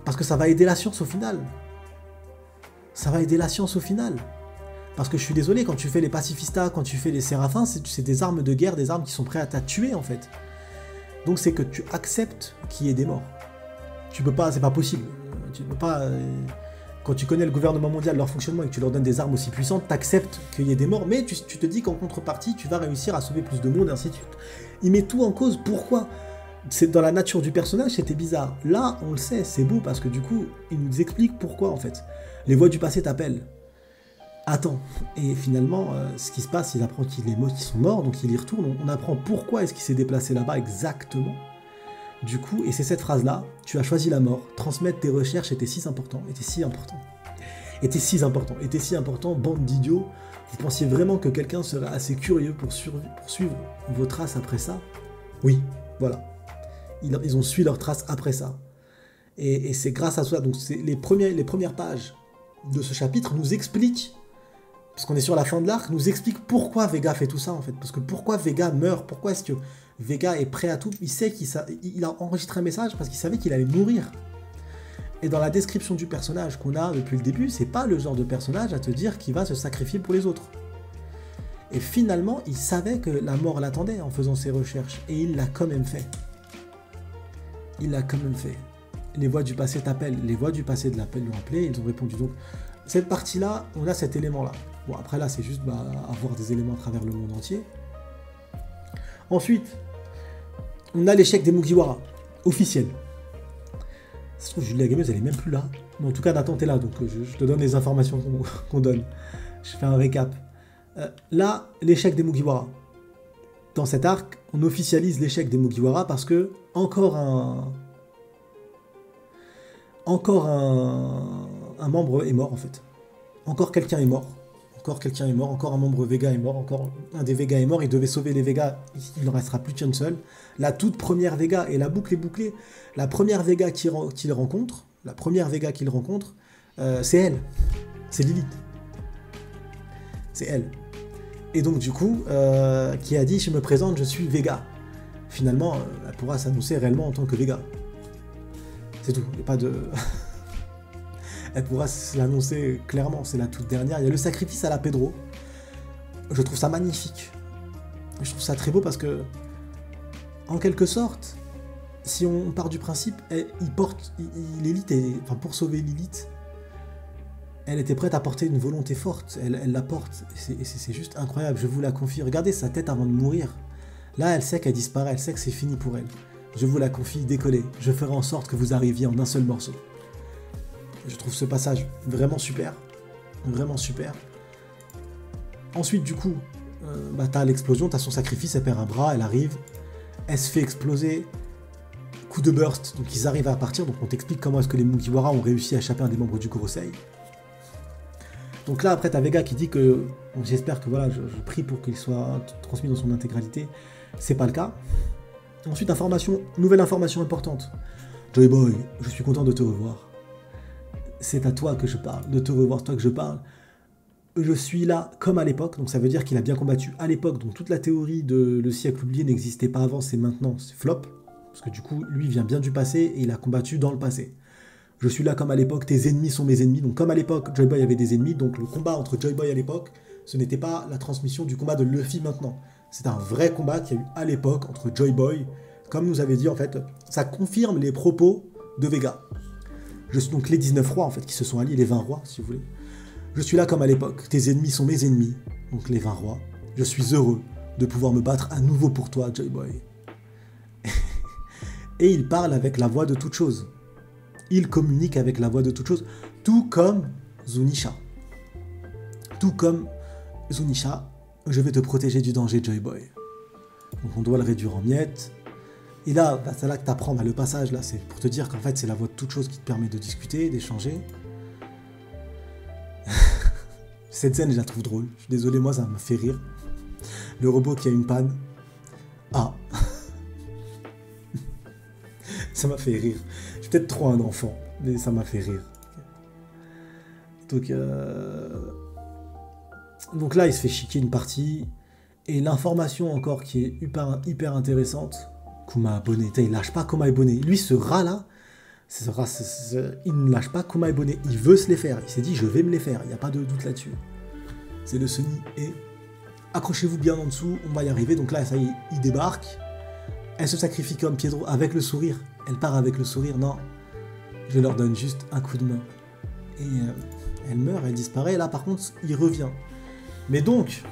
Parce que ça va aider la science au final. Parce que je suis désolé, quand tu fais les pacifistas, quand tu fais les séraphins, c'est des armes de guerre, des armes qui sont prêtes à tuer en fait. Donc c'est que tu acceptes qu'il y ait des morts. Tu peux pas, c'est pas possible. Tu peux pas. Quand tu connais le gouvernement mondial, leur fonctionnement et que tu leur donnes des armes aussi puissantes, t'acceptes qu'il y ait des morts, mais tu te dis qu'en contrepartie, tu vas réussir à sauver plus de monde, et ainsi de suite. Il met tout en cause. Pourquoi? C'est dans la nature du personnage, c'était bizarre. Là, on le sait, c'est beau parce que du coup, il nous explique pourquoi en fait. Les voix du passé t'appellent. Attends, et finalement, ce qui se passe, il apprend qu'il est mort, qu'ils sont morts, donc il y retourne, on apprend pourquoi est-ce qu'il s'est déplacé là-bas exactement. Du coup, et c'est cette phrase-là, tu as choisi la mort, transmettre tes recherches était si important, bande d'idiots, vous pensiez vraiment que quelqu'un serait assez curieux pour suivre vos traces après ça? Oui, Voilà. Ils ont suivi leurs traces après ça. Et c'est grâce à ça. Donc les premières pages de ce chapitre nous expliquent, parce qu'on est sur la fin de l'arc, nous expliquent pourquoi Vega fait tout ça en fait. Parce que pourquoi Vega meurt, pourquoi est-ce que Vega est prêt à tout. Il sait qu'il a enregistré un message parce qu'il savait qu'il allait mourir. Et dans la description du personnage qu'on a depuis le début, c'est pas le genre de personnage à te dire qu'il va se sacrifier pour les autres. Et finalement, il savait que la mort l'attendait en faisant ses recherches. Et il l'a quand même fait. Il l'a quand même fait. Les voix du passé t'appellent. Les voix du passé de l'appel l'ont appelé. Ils ont répondu. Donc, cette partie-là, on a cet élément-là. Bon, après là, c'est juste avoir des éléments à travers le monde entier. Ensuite, on a l'échec des Mugiwara. Officiel. Ça se trouve, Julie la gameuse, elle est même plus là. Mais en tout cas, Nathan, t'es là. Donc, je te donne les informations qu'on donne. Je fais un récap. Là, l'échec des Mugiwara. Dans cet arc, on officialise l'échec des Mugiwara parce que encore un membre est mort en fait. Encore quelqu'un est mort. Encore un membre Vega est mort. Encore un des Vega est mort. Il devait sauver les Vega. Il n'en restera plus qu'un seul. La toute première Vega, et la boucle est bouclée. La première Vega qu'il rencontre, c'est elle. C'est Lilith. C'est elle. Et donc du coup, qui a dit « Je me présente, je suis Vega ». Finalement, elle pourra s'annoncer réellement en tant que Vega. C'est tout, il n'y a pas de... Elle pourra l'annoncer clairement, c'est la toute dernière. Il y a le sacrifice à la Pedro. Je trouve ça magnifique. Je trouve ça très beau parce que, en quelque sorte, si on part du principe, Lilith, enfin pour sauver Lilith, elle était prête à porter une volonté forte, elle la porte, c'est juste incroyable, je vous la confie. Regardez sa tête avant de mourir. Là, elle sait qu'elle disparaît, elle sait que c'est fini pour elle. Je vous la confie, décollez, je ferai en sorte que vous arriviez en un seul morceau. Je trouve ce passage vraiment super, vraiment super. Ensuite, du coup, t'as l'explosion, t'as son sacrifice, elle perd un bras, elle arrive, elle se fait exploser, coup de burst, donc ils arrivent à partir, donc on t'explique comment est-ce que les Mugiwara ont réussi à échapper un des membres du Gorosei. Donc là, après, t'as Vega qui dit que, j'espère que voilà, je prie pour qu'il soit transmis dans son intégralité. C'est pas le cas. Ensuite, nouvelle information importante. Joy Boy, je suis content de te revoir. C'est à toi que je parle, de te revoir, toi que je parle. Je suis là comme à l'époque, donc ça veut dire qu'il a bien combattu à l'époque, donc toute la théorie de le siècle oublié n'existait pas avant, c'est maintenant, c'est flop. Parce que du coup, lui vient bien du passé et il a combattu dans le passé. Je suis là comme à l'époque, tes ennemis sont mes ennemis. Donc comme à l'époque, Joy Boy avait des ennemis, donc le combat entre Joy Boy à l'époque, ce n'était pas la transmission du combat de Luffy maintenant. C'est un vrai combat qu'il y a eu à l'époque entre Joy Boy. Comme nous avait dit en fait, ça confirme les propos de Vega. Je suis donc les 19 rois en fait qui se sont alliés, les 20 rois si vous voulez. Je suis là comme à l'époque, tes ennemis sont mes ennemis, donc les 20 rois. Je suis heureux de pouvoir me battre à nouveau pour toi, Joy Boy. Et il parle avec la voix de toute chose. Il communique avec la voix de toute chose, tout comme Zunisha. Tout comme Zunisha, je vais te protéger du danger, Joy Boy. Donc on doit le réduire en miettes. Et là, c'est là que tu apprends, le passage, là, c'est pour te dire qu'en fait, c'est la voix de toute chose qui te permet de discuter, d'échanger. Cette scène, je la trouve drôle. Je suis désolé, moi, ça me fait rire. Le robot qui a une panne. Ah. Ça m'a fait rire. Je suis peut-être trop un enfant, mais ça m'a fait rire. Donc là, il se fait chiquer une partie. Et l'information encore qui est hyper intéressante, Kuma Abonné, il lâche pas Kuma Abonné. Lui, ce rat-là, il ne lâche pas Kuma Abonné. Il veut se les faire. Il s'est dit, je vais me les faire. Il n'y a pas de doute là-dessus. C'est le Sunny. Et accrochez-vous bien en dessous, on va y arriver. Donc là, ça y est, il débarque. Elle se sacrifie comme Pietro avec le sourire. Elle part avec le sourire. Non, je leur donne juste un coup de main. Et elle meurt, elle disparaît. Et là, par contre, il revient. Mais donc,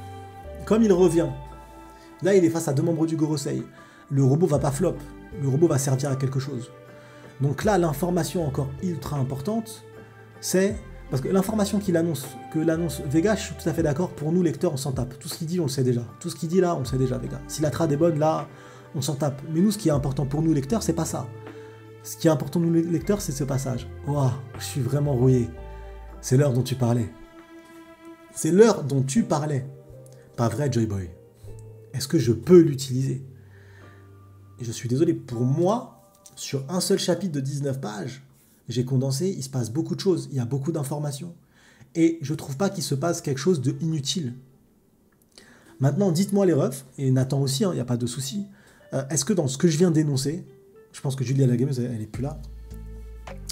comme il revient, là, il est face à deux membres du Gorosei. Le robot va pas flop. Le robot va servir à quelque chose. Donc là, l'information encore ultra importante, c'est... Parce que l'information que l'annonce Vega, je suis tout à fait d'accord, pour nous, lecteurs, on s'en tape. Tout ce qu'il dit, on le sait déjà. Tout ce qu'il dit là, on le sait déjà, Vega. Si la trad est bonne, là, on s'en tape. Mais nous, ce qui est important pour nous, lecteurs, c'est pas ça. Ce qui est important pour nous, lecteurs, c'est ce passage. Waouh, je suis vraiment rouillé. C'est l'heure dont tu parlais. C'est l'heure dont tu parlais. Pas vrai, Joy Boy. Est-ce que je peux l'utiliser? Et je suis désolé, pour moi, sur un seul chapitre de 19 pages, j'ai condensé, il se passe beaucoup de choses, il y a beaucoup d'informations. Et je trouve pas qu'il se passe quelque chose de inutile. Maintenant, dites-moi les refs, et Nathan aussi, il n'y a pas de souci. Est-ce que dans ce que je viens d'énoncer, je pense que Julia la gameuse, elle est plus là.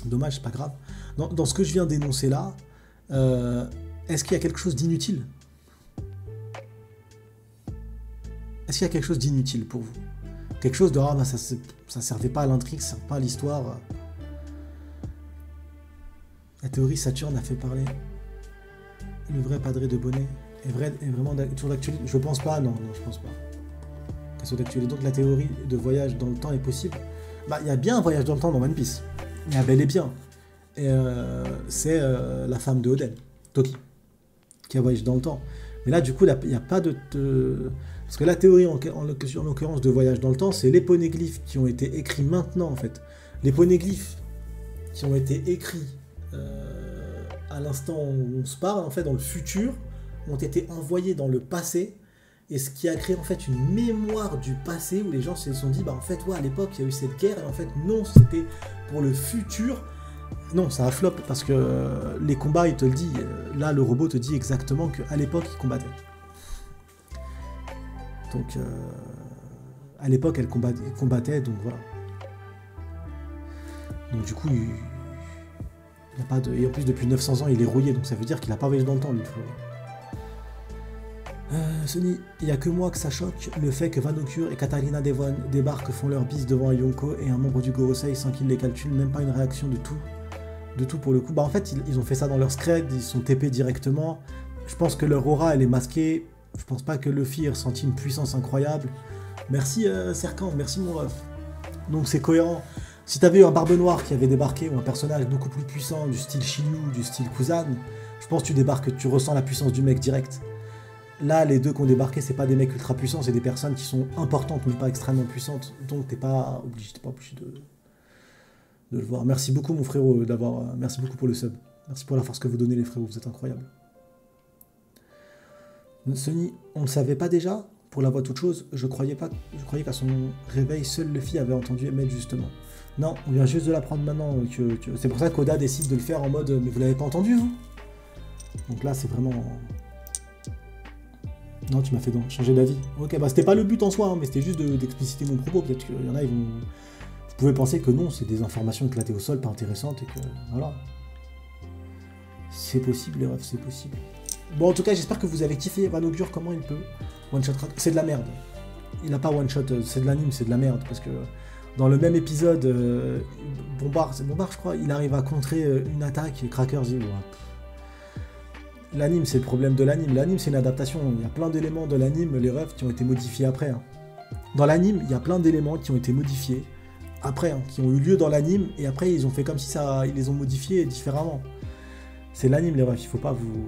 Dommage, c'est pas grave. Dans ce que je viens d'énoncer là, est-ce qu'il y a quelque chose d'inutile? Est-ce qu'il y a quelque chose d'inutile pour vous? Quelque chose de ah, bah, ça servait pas à l'intrigue, ça sert pas à l'histoire. La théorie Saturne a fait parler. Le vrai padré de Bonnet est vraiment toujours d'actualité. Je pense pas, non, je pense pas. Qu'elle soit d'actualité. Donc la théorie de voyage dans le temps est possible. Bah, il y a bien un voyage dans le temps dans One Piece. Il y a bel et bien. Et c'est la femme de Oden, Toki, qui a voyagé dans le temps. Mais là, du coup, il n'y a pas de... Parce que la théorie, en l'occurrence, de voyage dans le temps, c'est les poneglyphes qui ont été écrits maintenant, en fait. Les poneglyphes qui ont été écrits à l'instant où on se parle, en fait, dans le futur, ont été envoyés dans le passé, et ce qui a créé, en fait, une mémoire du passé, où les gens se sont dit, bah, en fait, ouais, à l'époque, il y a eu cette guerre, et en fait, non, c'était pour le futur. Non, ça a flop, parce que les combats, il te le dit, là, le robot te dit exactement qu'à l'époque, il combattait. Donc, à l'époque, elle combattait, donc voilà. Donc, du coup, il n'y a pas de... Et en plus, depuis 900 ans, il est rouillé, donc ça veut dire qu'il n'a pas voyagé dans le temps, lui. Sony, il n'y a que moi que ça choque, le fait que Vanokur et Katarina Devon débarquent, font leur bise devant un Yonko et un membre du Gorosei sans qu'ils les calculent, même pas une réaction de tout pour le coup. Bah, en fait, ils ont fait ça dans leur scred, ils sont TP directement. Je pense que leur aura, elle est masquée. Je pense pas que Luffy ait ressenti une puissance incroyable. Merci Serkan, merci mon ref. Donc c'est cohérent. Si t'avais eu un Barbe Noire qui avait débarqué, ou un personnage beaucoup plus puissant, du style Shiryu, du style Kuzan, je pense que tu débarques, tu ressens la puissance du mec direct. Là, les deux qui ont débarqué, c'est pas des mecs ultra puissants, c'est des personnes qui sont importantes, mais pas extrêmement puissantes. Donc t'es pas obligé de le voir. Merci beaucoup mon frérot merci beaucoup pour le sub. Merci pour la force que vous donnez les frérots, vous êtes incroyables. Sony, on ne le savait pas déjà? Pour la voix toute chose, je croyais qu'à son réveil, seul Luffy avait entendu Emmett justement. Non, on vient juste de l'apprendre maintenant. C'est pour ça qu'Oda décide de le faire en mode mais vous l'avez pas entendu vous? Donc là c'est vraiment... Non, tu m'as fait changer d'avis. Ok, bah c'était pas le but en soi, hein, mais c'était juste d'expliciter mon propos. Peut-être qu'il y en a, ils vont... Vous pouvez penser que non, c'est des informations éclatées au sol, pas intéressantes, et que... Voilà. C'est possible, les refs, c'est possible. Bon, en tout cas, j'espère que vous avez kiffé. Vanogur, comment il peut one-shot... C'est de la merde. Il n'a pas one-shot, c'est de l'anime, c'est de la merde, parce que dans le même épisode, Bombard, c'est Bombard, je crois, il arrive à contrer une attaque, et Crackers, il... L'anime, c'est le problème de l'anime. L'anime, c'est une adaptation. Il y a plein d'éléments de l'anime, les refs, qui ont été modifiés après. Hein. Dans l'anime, il y a plein d'éléments qui ont été modifiés après, hein, qui ont eu lieu dans l'anime, et après, ils ont fait comme si ça... Ils les ont modifiés différemment. C'est l'anime, les refs, il faut pas vous...